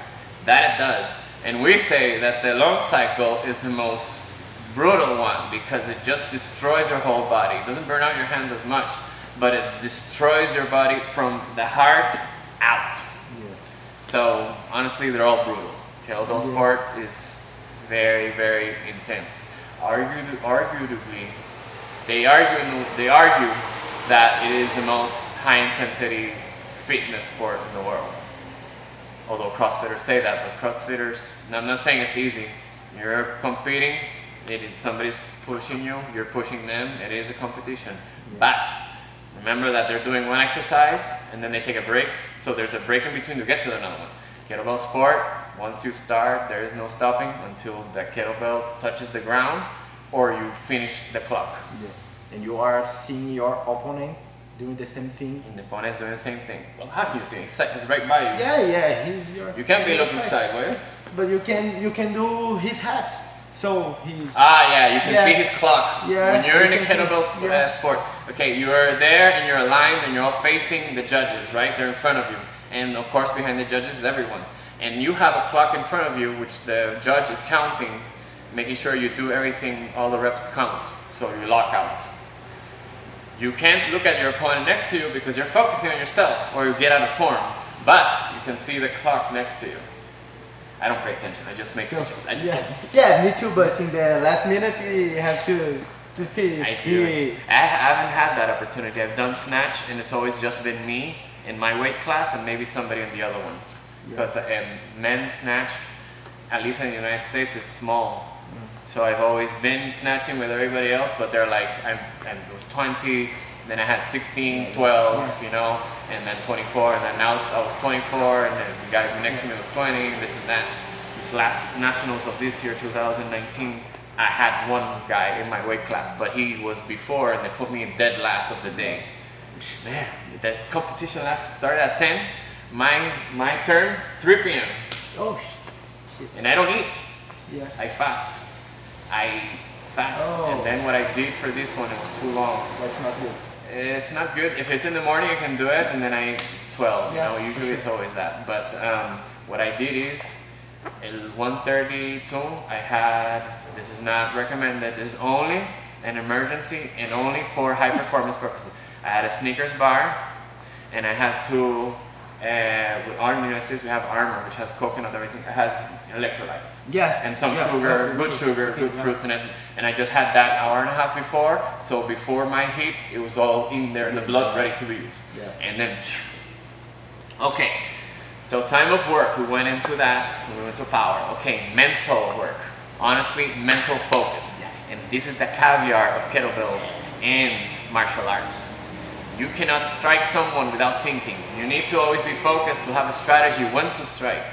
That it does. And we say that the long cycle is the most brutal one because it just destroys your whole body. It doesn't burn out your hands as much, but it destroys your body from the heart out. So honestly, they're all brutal. Kettlebell sport is very, very intense. Arguably, they argue that it is the most high intensity fitness sport in the world. Although CrossFitters say that, but CrossFitters, and I'm not saying it's easy. You're competing, somebody's pushing you, you're pushing them, it is a competition. But remember that they're doing one exercise and then they take a break. So there's a break in between to get to another one. Kettlebell sport, once you start, there is no stopping until the kettlebell touches the ground or you finish the clock. Yeah. And you are seeing your opponent doing the same thing. And the opponent's doing the same thing. Well, how can you see? He's right by you. Yeah, he's your. You can't be looking sideways. But you can do his hacks. So he's. You can see his clock. Yeah. When you're in a kettlebell sport, okay, you're there and you're aligned and you're all facing the judges, right? They're in front of you. And of course, behind the judges is everyone. And you have a clock in front of you, which the judge is counting, making sure you do everything, all the reps count. So you lock out. You can't look at your opponent next to you because you're focusing on yourself or you get out of form. But you can see the clock next to you. I don't pay attention. I just make it. Yeah, me too. But in the last minute, we have to see. I do. I haven't had that opportunity. I've done snatch, and it's always just been me in my weight class, and maybe somebody in the other ones. Because men's snatch, at least in the United States, is small. So I've always been snatching with everybody else, but they're like, I was 20, then I had 16, 12, you know, and then 24, and then now I was 24, and then the guy next to me was 20, this and that. This last nationals of this year, 2019, I had one guy in my weight class, but he was before, and they put me in dead last of the day. Man, the competition started at 10, my turn, 3 p.m. Oh, shit. And I don't eat. Yeah. I fast. And then what I did for this one, it was too long. That's not good. It's not good. If it's in the morning, I can do it, and then I eat 12. Yeah, you know, usually it's always that. But what I did is, at 1:32, I had. This is not recommended. This is only an emergency and only for high performance purposes. I had a Snickers bar, and I had two. With our universities, we have Armor, which has coconut, everything. It has electrolytes. Yeah. And some sugar, good fruits in it. And I just had that hour and a half before. So before my heat, it was all in there, the blood ready to be used. Yeah. And then, okay. So time of work, we went into that. We went to power. Okay, mental work. Honestly, mental focus. And this is the caviar of kettlebells and martial arts. You cannot strike someone without thinking. You need to always be focused to have a strategy when to strike.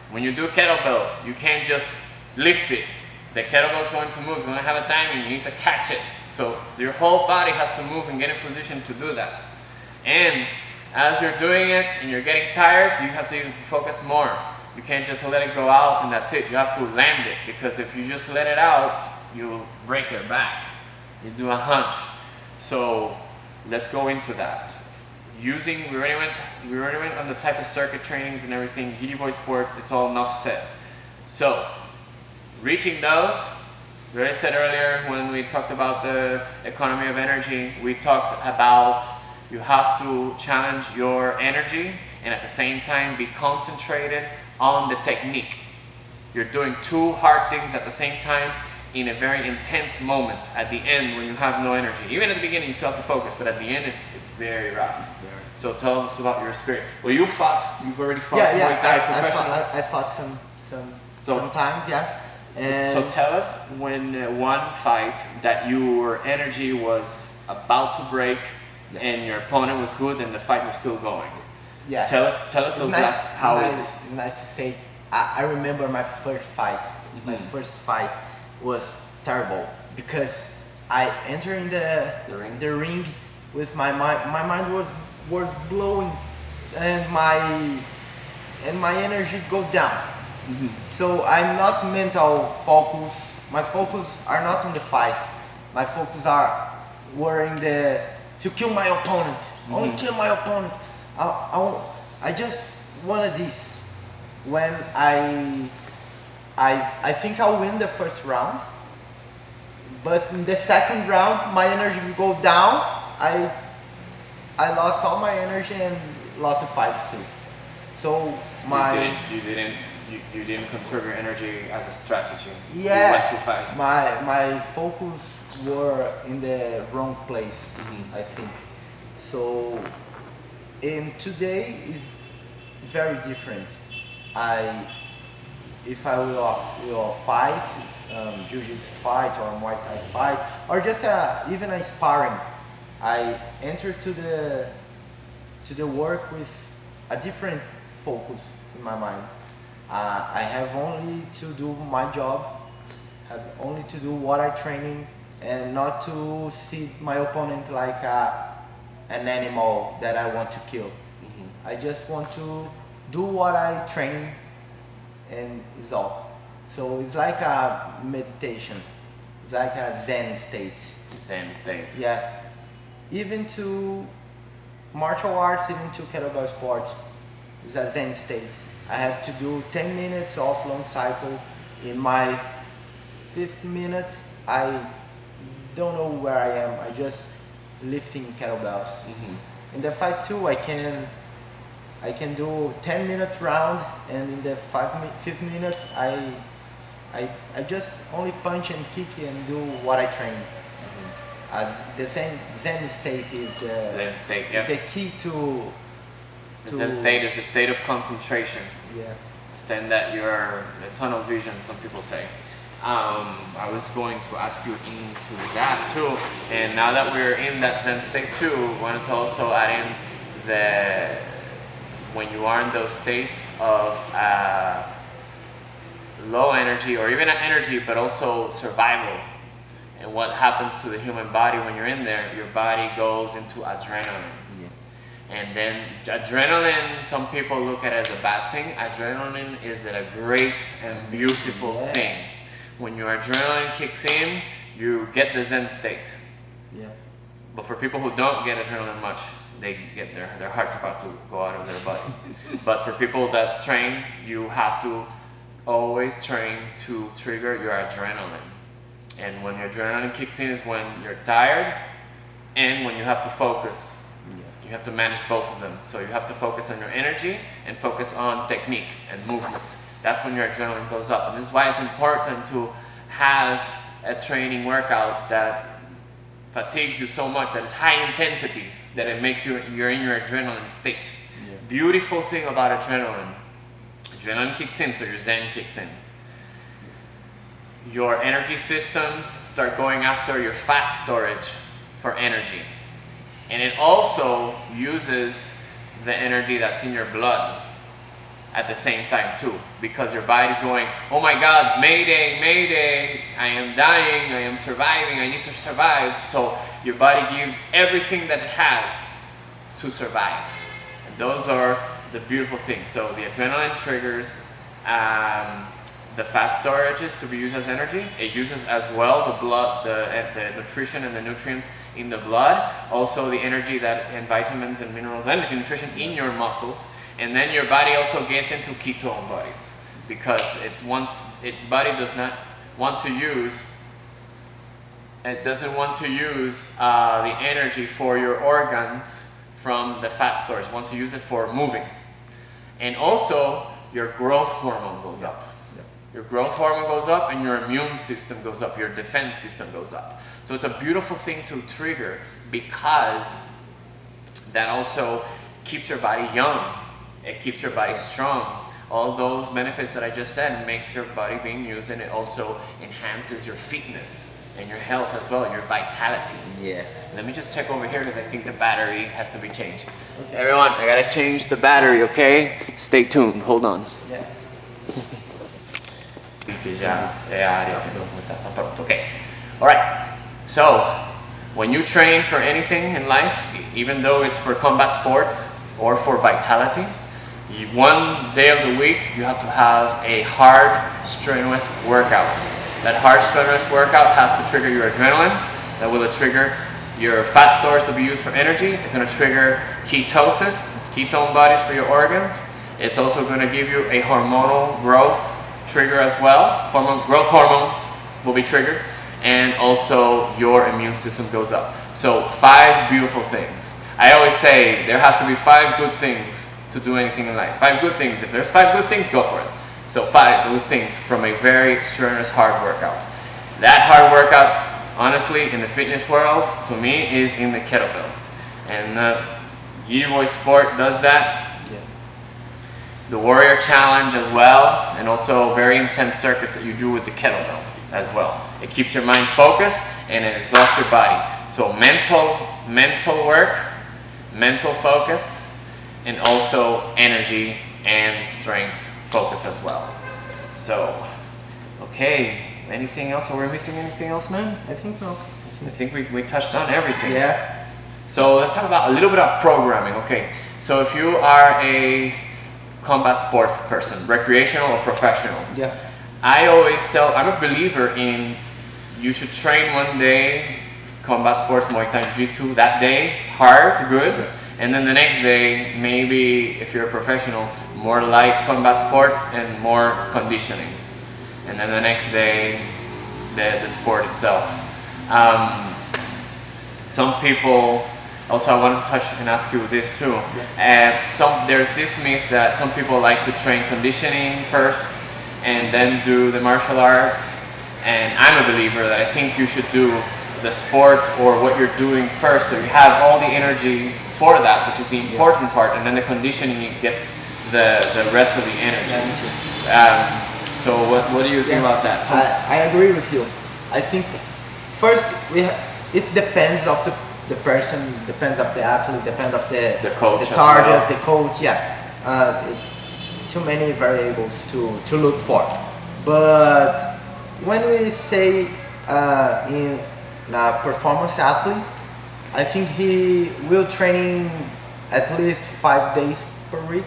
When you do kettlebells, you can't just lift it. The kettlebell is going to move, it's going to have a timing, you need to catch it. So your whole body has to move and get in position to do that. And as you're doing it and you're getting tired, you have to focus more. You can't just let it go out and that's it. You have to land it, because if you just let it out, you'll break your back. You do a hunch. So let's go into that. We already went on the type of circuit trainings and everything. Giddy Boy Sport, it's all enough said. So, reaching those, we already said earlier when we talked about the economy of energy, we talked about you have to challenge your energy and at the same time be concentrated on the technique. You're doing two hard things at the same time in a very intense moment at the end when you have no energy. Even at the beginning you still have to focus, but at the end it's very rough. So tell us about your spirit. Well, you've already fought Muay Thai professionally. I fought sometimes, yeah. So tell us when one fight that your energy was about to break and your opponent was good and the fight was still going. Yeah. Tell us those last, how is it? It's nice to say. I remember my first fight. My first fight was terrible because I entered in the ring with my mind. My mind was blowing, and my energy go down. So I'm not mental focus. My focus are not on the fight. My focus were in to kill my opponent. Only kill my opponent. I just wanted this. When I think I'll win the first round, but in the second round my energy will go down. I lost all my energy and lost the fights too. So you didn't conserve your energy as a strategy. Yeah. You went too fast. My focus were in the wrong place, I think. So, and today is very different. If I will fight, jiu-jitsu fight or Muay Thai fight, or just even a sparring, I enter to the work with a different focus in my mind. I have only to do my job, have only to do what I training, and not to see my opponent like an animal that I want to kill. I just want to do what I train, and is all. So it's like a meditation. It's like a Zen state. Zen state. Yeah. Even to martial arts, even to kettlebell sport, it's a Zen state. I have to do 10 minutes of long cycle. In my 5th minute, I don't know where I am. I just lifting kettlebells. In the fight too, I can do 10 minutes round, and in the 5th minute, I just only punch and kick and do what I train. The Zen state is the key to. The Zen state is the state of concentration. Yeah. Stand that you're tunnel vision, some people say. I was going to ask you into that too, and now that we're in that Zen state too, I wanted to also add in when you are in those states of low energy or even energy, but also survival. And what happens to the human body when you're in there, your body goes into adrenaline. And then adrenaline, some people look at it as a bad thing. Adrenaline is a great and beautiful thing. When your adrenaline kicks in, you get the Zen state. Yeah. But for people who don't get adrenaline much, they get their heart's about to go out of their body. But for people that train, you have to always train to trigger your adrenaline. And when your adrenaline kicks in is when you're tired and when you have to focus. You have to manage both of them. So you have to focus on your energy and focus on technique and movement. That's when your adrenaline goes up. And this is why it's important to have a training workout that fatigues you so much, that is high intensity, that it makes you're in your adrenaline state. Beautiful thing about adrenaline. Adrenaline kicks in, so your Zen kicks in. Your energy systems start going after your fat storage for energy. And it also uses the energy that's in your blood at the same time too, because your body's going, oh my God, mayday, mayday, I am dying, I am surviving, I need to survive. So your body gives everything that it has to survive. And those are the beautiful things. So the adrenaline triggers the fat storages to be used as energy. It uses as well the blood, the nutrition and the nutrients in the blood. Also the energy and vitamins and minerals and the nutrition in your muscles. And then your body also gets into ketone bodies because body does not want to use. It doesn't want to use the energy for your organs from the fat storage. It wants to use it for moving. And also your growth hormone goes up. your growth hormone goes up, and your immune system goes up, your defense system goes up. So it's a beautiful thing to trigger, because that also keeps your body young. It keeps your body strong. All those benefits that I just said makes your body being used, and it also enhances your fitness and your health as well, your vitality. Yeah. Let me just check over here, because I think the battery has to be changed. Okay. Everyone, I gotta change the battery, okay? Stay tuned, hold on. Yeah. Que já é a área que vamos começar. Tá pronto, okay. Alright, so when you train for anything in life, even though it's for combat sports or for vitality, one day of the week you have to have a hard, strenuous workout. That hard, strenuous workout has to trigger your adrenaline. That will trigger your fat stores to be used for energy. It's going to trigger ketosis, ketone bodies for your organs. It's also going to give you a hormonal growth trigger as well. Growth hormone will be triggered, and also your immune system goes up. So 5 beautiful things. I always say there has to be 5 good things to do anything in life. 5 good things. If there's 5 good things, go for it. So 5 good things from a very strenuous hard workout. That hard workout, honestly, in the fitness world, to me, is in the kettlebell. And Boy Sport does that. Yeah. The Warrior Challenge as well, and also very intense circuits that you do with the kettlebell as well. It keeps your mind focused, and it exhausts your body. So mental work, mental focus, and also energy and strength focus as well. So, okay, anything else? Are we missing anything else, man? I think no. I think we touched on everything. Yeah. So let's talk about a little bit of programming. Okay, so if you are a combat sports person, recreational or professional, Yeah. I always tell, I'm a believer in, you should train one day combat sports, Muay Thai, jiu-jitsu, that day, hard, good, and then the next day, maybe if you're a professional, more light combat sports and more conditioning. And then the next day, the sport itself. Some people, also I want to touch and ask you this too. There's this myth that some people like to train conditioning first and then do the martial arts. And I'm a believer that I think you should do the sport or what you're doing first, so you have all the energy for that, which is the important part, and then the conditioning gets the rest of the energy. So what do you think about that? So I agree with you. I think first it depends of the person, depends of the athlete, depends of the coach, the target, well. the coach. Yeah, it's too many variables to look for. But when we say in a performance athlete, I think he will training at least 5 days per week.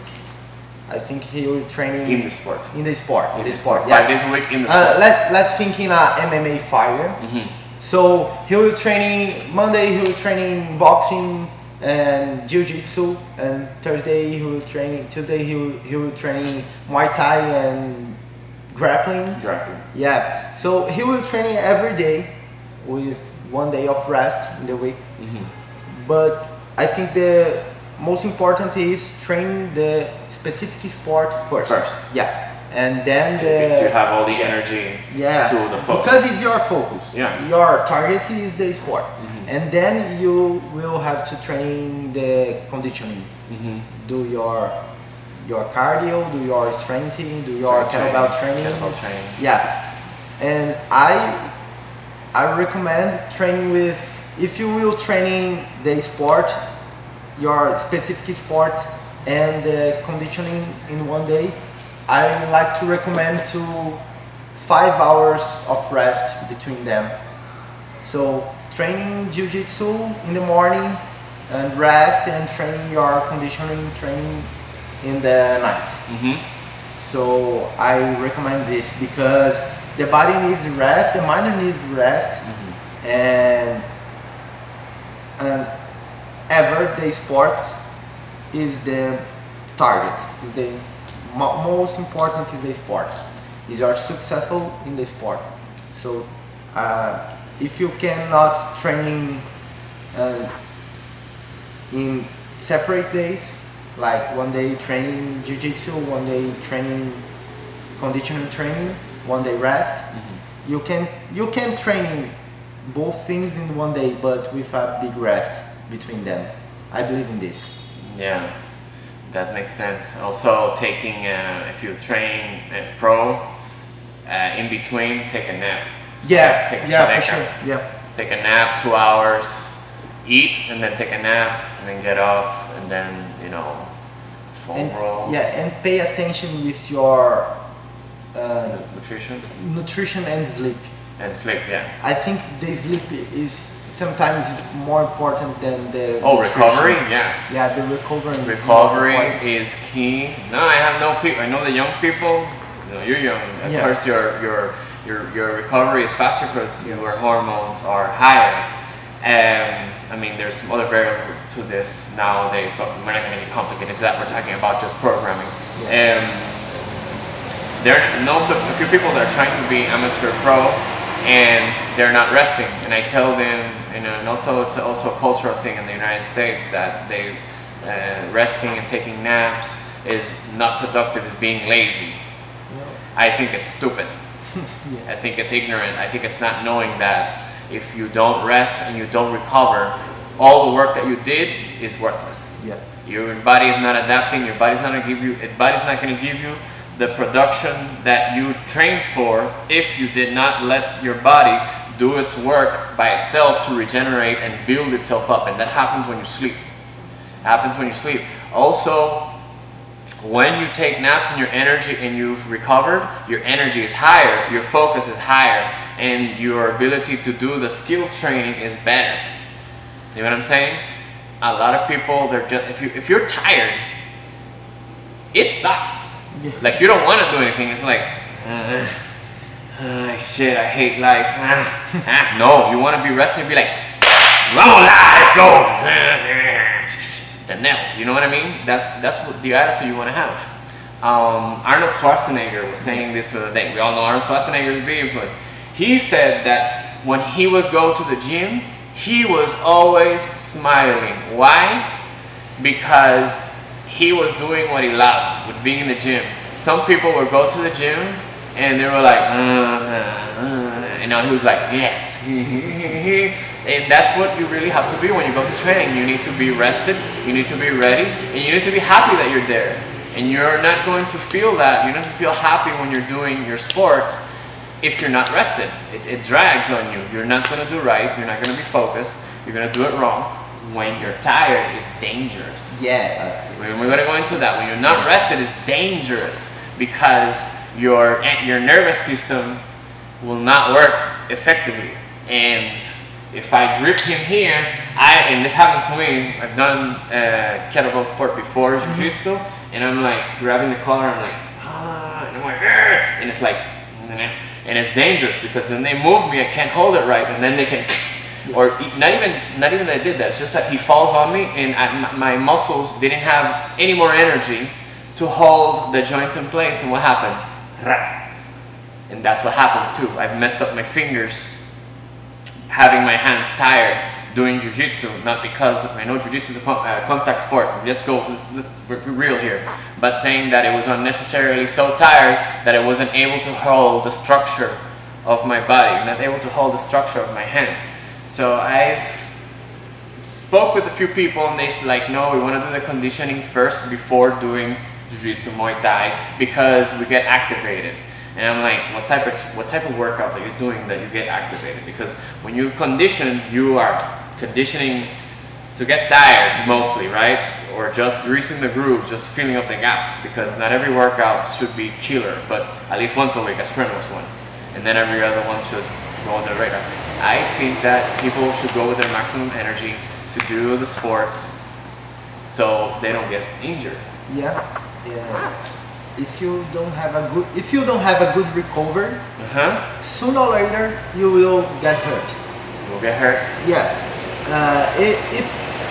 I think he will training in the sport. In the sport. In the the sport. sport. Yeah. 5 days a week in the sport. Let's think in a MMA fighter. So he will training Monday. He will training boxing and jiu-jitsu, and Thursday he will training. Tuesday he will training Muay Thai and grappling. Grappling. Yeah. So he will training every day with 1 day of rest in the week. But I think the most important is train the specific sport first. Yeah. And then so you have all the energy to the focus. Because it's your focus. Yeah. Your target is the sport. And then you will have to train the conditioning. Do your cardio, do your strengthening, do your kettlebell training. Yeah. And I recommend training with, if you will training the sport, your specific sport and the conditioning in 1 day, I like to recommend to 5 hours of rest between them. So training jiu-jitsu in the morning and rest, and training your conditioning training in the night. So I recommend this because the body needs rest, the mind needs rest, and ever the sport is the target, is the most important is the sport. Is you're successful in the sport. So if you cannot train in separate days, like 1 day training jiu-jitsu, 1 day training conditioning training, one day rest. You can train in both things in one day, but with a big rest between them. I believe in this. Yeah, that makes sense. Also, taking if you train pro, in between, take a nap. Yeah, Take a yeah, for sauna. sure. Yeah. Take a nap, 2 hours, eat, and then take a nap, and then get up, and then, you know, foam roll. Yeah, and pay attention with your nutrition and sleep. And sleep, yeah. I think the sleep is sometimes more important than the recovery, nutrition. yeah. Yeah, the recovery. Recovery is key. No, I have no people. I know the young people. You know, you're young. Of course, your recovery is faster because your hormones are higher. I mean, there's some other variables to this nowadays, but we're not going to get complicated into that. We're talking about just programming. There are also a few people that are trying to be amateur pro, and they're not resting. And I tell them, you know, and also it's also a cultural thing in the United States that they resting and taking naps is not productive, is being lazy. I think it's stupid. I think it's ignorant. I think it's not knowing that if you don't rest and you don't recover, all the work that you did is worthless. Yeah. Your body is not adapting. Your body's not going to give you. Body's not going to give you the production that you trained for if you did not let your body do its work by itself to regenerate and build itself up. And that happens when you sleep. Happens when you sleep. Also, when you take naps and your energy and you've recovered, your energy is higher, your focus is higher, and your ability to do the skills training is better. See what I'm saying? A lot of people, they're just, if you're tired, it sucks. Yeah. Like you don't want to do anything. It's like, shit, I hate life. No, you want to be resting and be like, vamos lá, let's go. You know what I mean? That's what the attitude you want to have. Arnold Schwarzenegger was saying this the other day. We all know Arnold Schwarzenegger is a big influence. He said that when he would go to the gym, he was always smiling. Why? Because he was doing what he loved with being in the gym. Some people would go to the gym and they were like, and now he was like, yes. And that's what you really have to be when you go to training. You need to be rested, you need to be ready, and you need to be happy that you're there. And you're not going to feel that, you're not going to feel happy when you're doing your sport if you're not rested. It drags on you. You're not going to do right, you're not going to be focused, you're going to do it wrong. When you're tired, it's dangerous. Yeah. We're going to go into that. When you're not rested, it's dangerous because your nervous system will not work effectively. And if I grip him here, and this happens to me, I've done kettlebell sport before, jiu-jitsu, and I'm like grabbing the collar, I'm like, and I'm like, and it's like, and it's dangerous because when they move me, I can't hold it right, and then they can, or not even that I did that, it's just that he falls on me, and my muscles didn't have any more energy to hold the joints in place, and what happens? And that's what happens too. I've messed up my fingers having my hands tired doing jiu-jitsu, not because I know jiu-jitsu is a contact sport. Let's be real here. But saying that it was unnecessarily so tired that I wasn't able to hold the structure of my body, not able to hold the structure of my hands. So I've spoke with a few people and they said like, no, we want to do the conditioning first before doing jiu-jitsu, Muay Thai, because we get activated. And I'm like, what type of workout are you doing that you get activated? Because when you condition, you are conditioning to get tired mostly, right? Or just greasing the grooves, just filling up the gaps. Because not every workout should be killer, but at least once a week, a strenuous one. And then every other one should go on the radar. I think that people should go with their maximum energy to do the sport so they don't get injured. Yeah. If you don't have a good recovery, sooner or later you will get hurt. You will get hurt. Yeah. If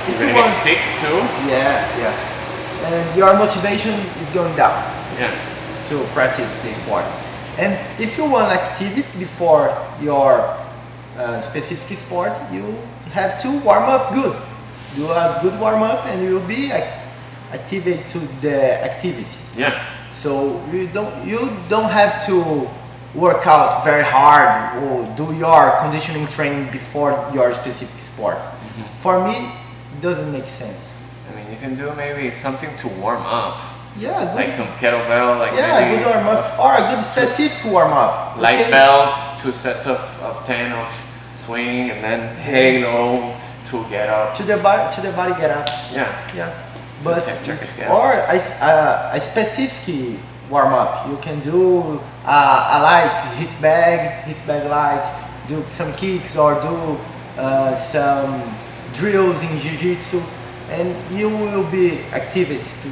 you're you gonna want, get sick too. Yeah. And your motivation is going down. Yeah. To practice this sport. And if you want activity before your specific sport, you have to warm up good. Do a good warm up, and you will be activate to the activity. Yeah. So you don't have to work out very hard or do your conditioning training before your specific sport. For me, it doesn't make sense. I mean, you can do maybe something to warm up. Yeah, good. Like kettlebell, like Yeah, maybe good warm up or a good specific warm up. light bell, 2 sets of 10 of swing, and then halo, 2 get ups. To the body get up. Yeah. Yeah. So But Turkish get or a specific warm up. You can do a light hit bag light, do some kicks or do some drills in jiu-jitsu, and you will be activated to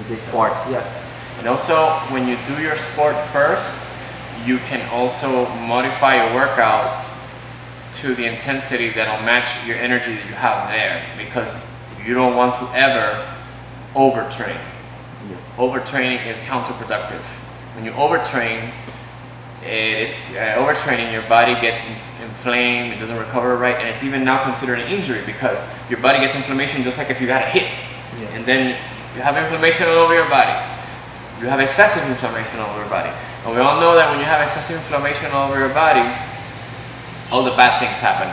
the sport. Yeah. And also, when you do your sport first, you can also modify your workout to the intensity that'll match your energy that you have there, because you don't want to ever overtrain. Yeah. Overtraining is counterproductive. When you overtrain, it's overtraining, your body gets inflamed, it doesn't recover right, and it's even now considered an injury because your body gets inflammation just like if you got a hit. Yeah. And then you have inflammation all over your body. You have excessive inflammation all over your body. And we all know that when you have excessive inflammation all over your body, all the bad things happen.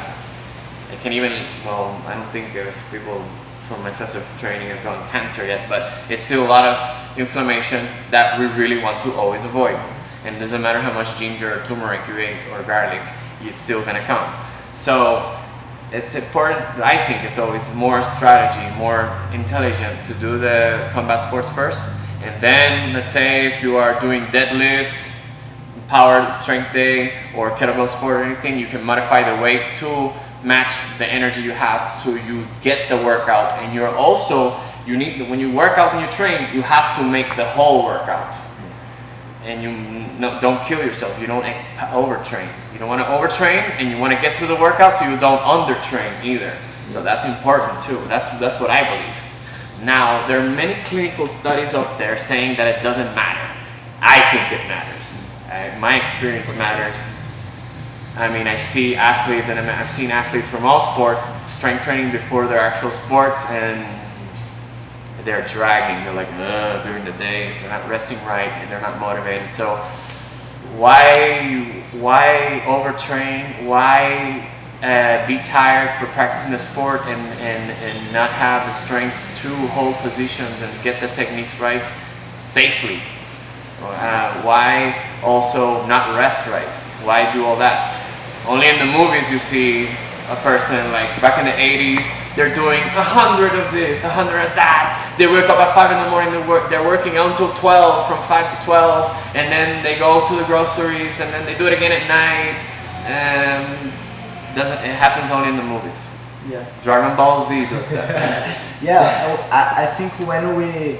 It can even, well, I don't think if people from excessive training have gotten cancer yet, but it's still a lot of inflammation that we really want to always avoid. And it doesn't matter how much ginger or turmeric you ate or garlic, it's still gonna come. So it's important, I think it's always more strategy, more intelligent to do the combat sports first. And then, let's say if you are doing deadlift, power strength day, or kettlebell sport or anything, you can modify the weight to match the energy you have so you get the workout. And you're also, when you work out and you train, you have to make the whole workout. And don't kill yourself, you don't overtrain. You don't want to overtrain, and you want to get through the workout so you don't undertrain either. So that's important too. That's what I believe. Now, there are many clinical studies out there saying that it doesn't matter. I think it matters. My experience matters. I mean, I see athletes, and I've seen athletes from all sports strength training before their actual sports, and they're dragging. They're like during the day, so they're not resting right, and they're not motivated. So why overtrain? Why be tired for practicing the sport and not have the strength to hold positions and get the techniques right safely? Why also not rest right? Why do all that? Only in the movies you see a person like back in the 80s, they're doing 100 of this, 100 of that. They wake up at 5 in the morning to work. They're working until 12, from 5 to 12, and then they go to the groceries, and then they do it again at night. It happens only in the movies. Yeah. Dragon Ball Z does that. Yeah, I think when we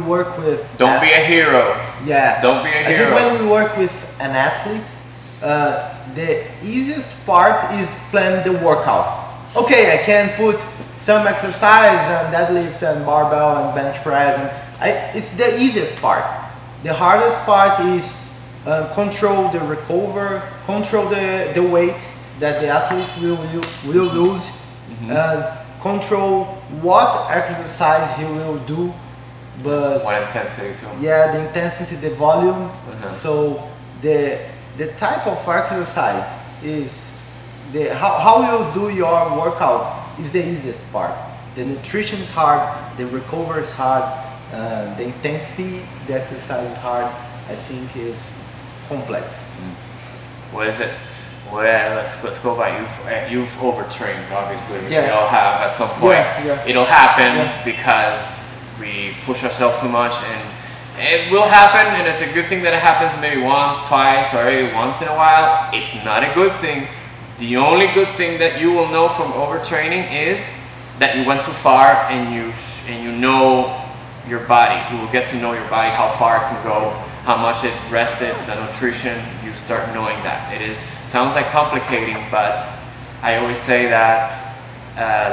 work with... Don't be a hero. Yeah. Don't be a hero. I think when we work with an athlete, the easiest part is plan the workout. Okay, I can put some exercise and deadlift and barbell and bench press. It's the easiest part. The hardest part is control the recover, control the weight that the athlete will lose, control what exercise he will do, but what intensity too. Yeah, the intensity, the volume. So the type of exercise is how you do your workout is the easiest part. The nutrition is hard, the recovery is hard, the intensity, the exercise is hard. I think is complex. What is it? Let's go by you've overtrained, obviously. Yeah. We all have at some point. Yeah. It'll happen because we push ourselves too much, and it will happen, and it's a good thing that it happens maybe once, twice, or maybe once in a while. It's not a good thing. The only good thing that you will know from overtraining is that you went too far, and you know your body. You will get to know your body, how far it can go, how much it rested, the nutrition. You start knowing that. Sounds like complicating, but I always say that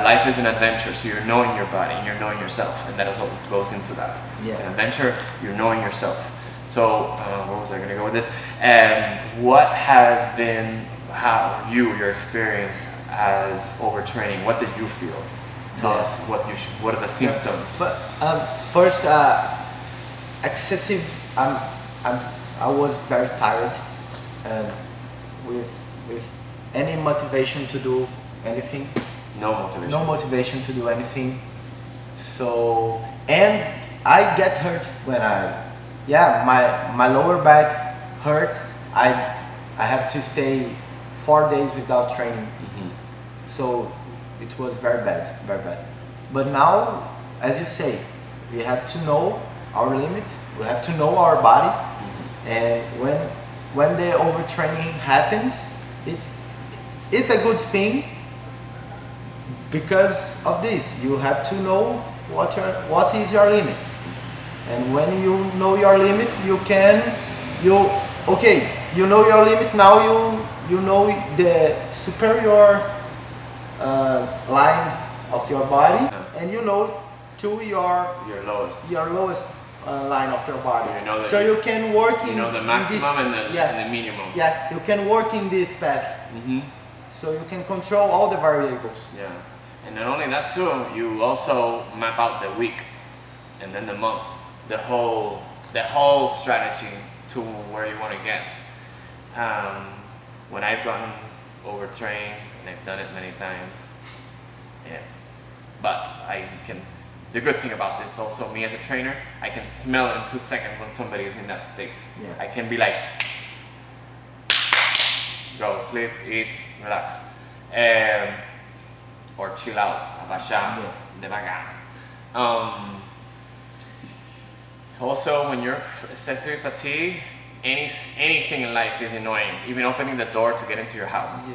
life is an adventure. So you're knowing your body and you're knowing yourself, and that is what goes into that. Yeah. It's an adventure. You're knowing yourself. So where was I going to go with this? What has been your experience as overtraining? What did you feel? Tell us what are the symptoms? But, first, excessive I was very tired, and with any motivation to do anything. No motivation. No motivation to do anything. So, and I get hurt when my lower back hurt. I have to stay 4 days without training. So it was very bad, very bad. But now, as you say, we have to know our limit. We have to know our body, and when the overtraining happens, it's a good thing. Because of this, you have to know what is your limit, and when you know your limit, you know your limit. Now you know the superior line of your body, and you know to your lowest line of your body. So you can work in the maximum and the minimum. Yeah, you can work in this path. So you can control all the variables. Yeah. And not only that too, you also map out the week and then the month, the whole strategy to where you want to get. When I've gotten overtrained, and I've done it many times, yes, but the good thing about this also, me as a trainer, I can smell in 2 seconds when somebody is in that state. I can be like, go, sleep, eat, relax. Or chill out, abaixar, devagar. Also, when you're excessive fatigue, anything in life is annoying. Even opening the door to get into your house.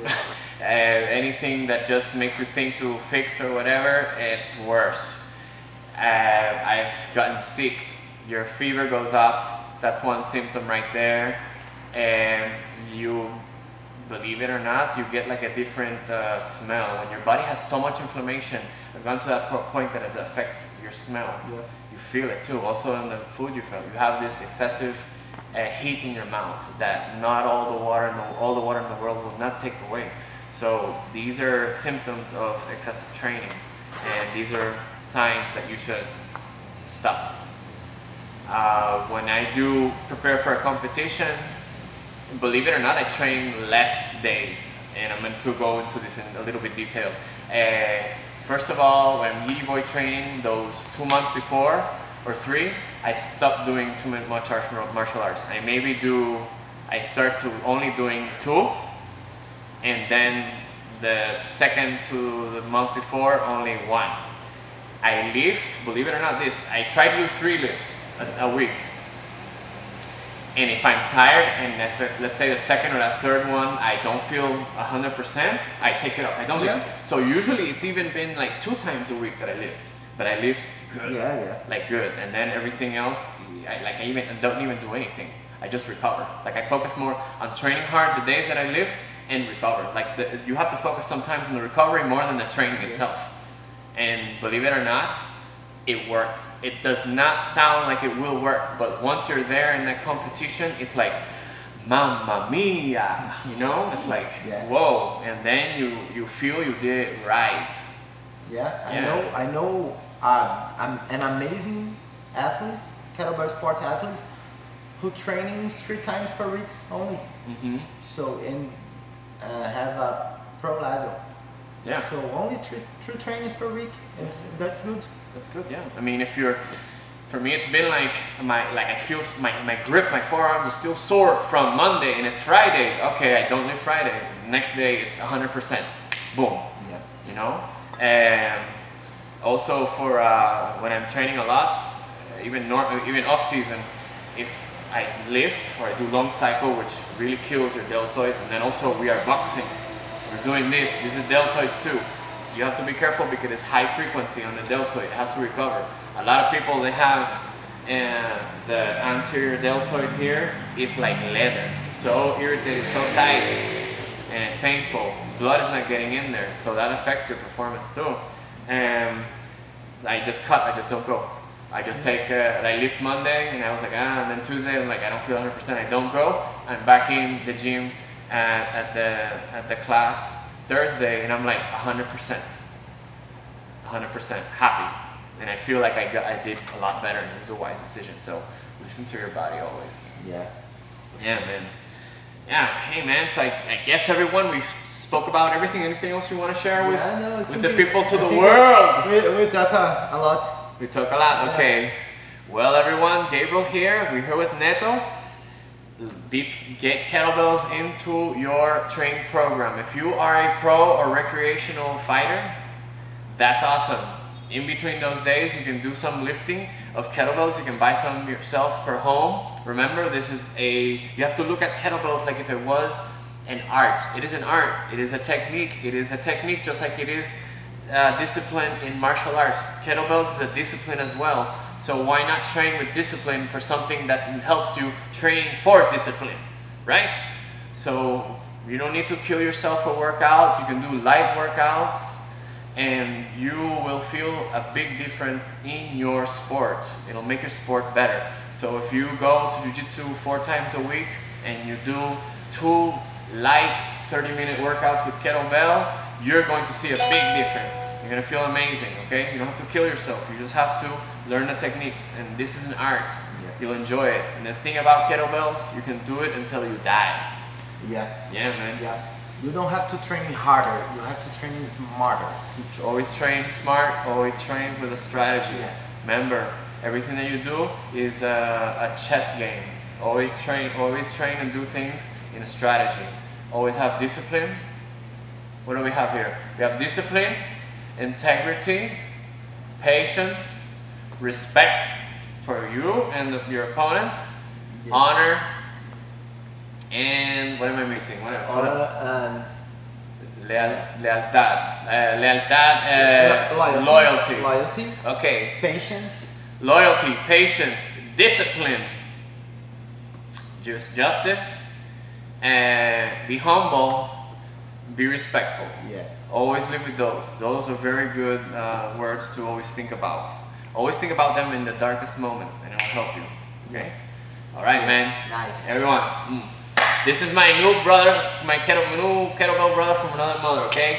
Anything that just makes you think to fix or whatever, it's worse. I've gotten sick. Your fever goes up. That's one symptom right there. And you, believe it or not, you get like a different smell. When your body has so much inflammation, I've gone to that point that it affects your smell. You feel it too. Also in the food you feel. You have this excessive heat in your mouth that not all the water in the world will not take away. So these are symptoms of excessive training, and these are signs that you should stop. When I do prepare for a competition, believe it or not, I train less days, and I'm going to go into this in a little bit detail. First of all, when I'm Yidi Boy training, those 2 months before, or 3, I stopped doing too much martial arts. I start to only doing 2, and then the second to the month before, only 1. I lift, believe it or not, I try to do 3 lifts a week. And if I'm tired, and let's say the second or the third one, I don't feel 100%, I take it off. I don't lift. So usually it's even been like 2 times a week that I lift. But I lift good, like good. And then everything else, I don't even do anything. I just recover. Like I focus more on training hard the days that I lift and recover. Like you have to focus sometimes on the recovery more than the training itself. And believe it or not, it works. It does not sound like it will work, but once you're there in that competition, it's like, mamma mia, you know? It's like, whoa, and then you feel you did it right. I know I'm an amazing athlete, kettlebell sport athletes, who trains 3 times per week only. So, and have a pro level. So only three trainings per week, and that's good. That's good, yeah. I mean, for me, it's been like I feel my grip, my forearms are still sore from Monday, and it's Friday. Okay, I don't lift Friday. Next day, it's 100%. Boom. You know. And also for when I'm training a lot, even off season, if I lift or I do long cycle, which really kills your deltoids, and then also we are boxing. We're doing this. This is deltoids too. You have to be careful because it's high frequency on the deltoid. It has to recover. A lot of people, they have the anterior deltoid here is like leather. So irritated, so tight, and painful. Blood is not getting in there. So that affects your performance too. And I just cut. I just don't go. I just take, I lift Monday, and I was like, and then Tuesday, I'm like, I don't feel 100%. I don't go. I'm back in the gym at the class Thursday, and I'm like 100%, 100% happy, and I feel like I did a lot better, and it was a wise decision. So Listen to your body always. Yeah. Yeah, man. Yeah, okay, man. So I guess everyone, we spoke about everything. Anything else you want to share with the people to the world? We talk a lot. We talk a lot. Okay. Well, everyone, Gabriel here. We're here with Neto. Get kettlebells into your training program. If you are a pro or recreational fighter, that's awesome. In between those days, you can do some lifting of kettlebells. You can buy some yourself for home. Remember, you have to look at kettlebells like if it was an art. It is an art. It is a technique. It is a technique just like it is discipline in martial arts. Kettlebells is a discipline as well. So why not train with discipline for something that helps you train for discipline, right? So you don't need to kill yourself for workout. You can do light workouts and you will feel a big difference in your sport. It'll make your sport better. So if you go to jiu-jitsu 4 times a week and you do 2 light 30-minute workouts with kettlebell, you're going to see a big difference. You're going to feel amazing, okay? You don't have to kill yourself. You just have to learn the techniques, and this is an art. Yeah. You'll enjoy it. And the thing about kettlebells, you can do it until you die. Yeah. Yeah, man. Yeah. You don't have to train harder. You have to train smarter. Always train smart. Always trains with a strategy. Yeah. Remember, everything that you do is a chess game. Always train and do things in a strategy. Always have discipline. What do we have here? We have discipline, integrity, patience, respect for you and your opponents, honor, and what am I missing? What else? Loyalty. Loyalty. Okay. Patience. Loyalty, patience, discipline, justice, and be humble, be respectful. Yeah. Always live with those. Those are very good words to always think about. Always think about them in the darkest moment and it will help you. Okay? Alright, man. Nice. Everyone. This is my new brother, my new kettlebell brother from another mother, okay?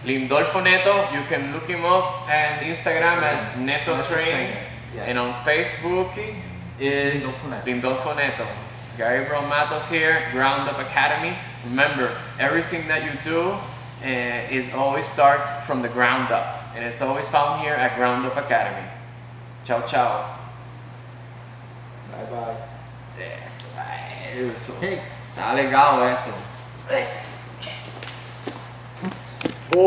Lindolfo Neto. You can look him up on Instagram as Neto Trains. Yeah. And on Facebook is Lindolfo Neto. Gabriel Matos here, Ground Up Academy. Remember, everything that you do is always starts from the ground up. And it's always found here at Ground Up Academy. Ciao, ciao. Bye bye. Yes, right. Hey. Tá legal essa.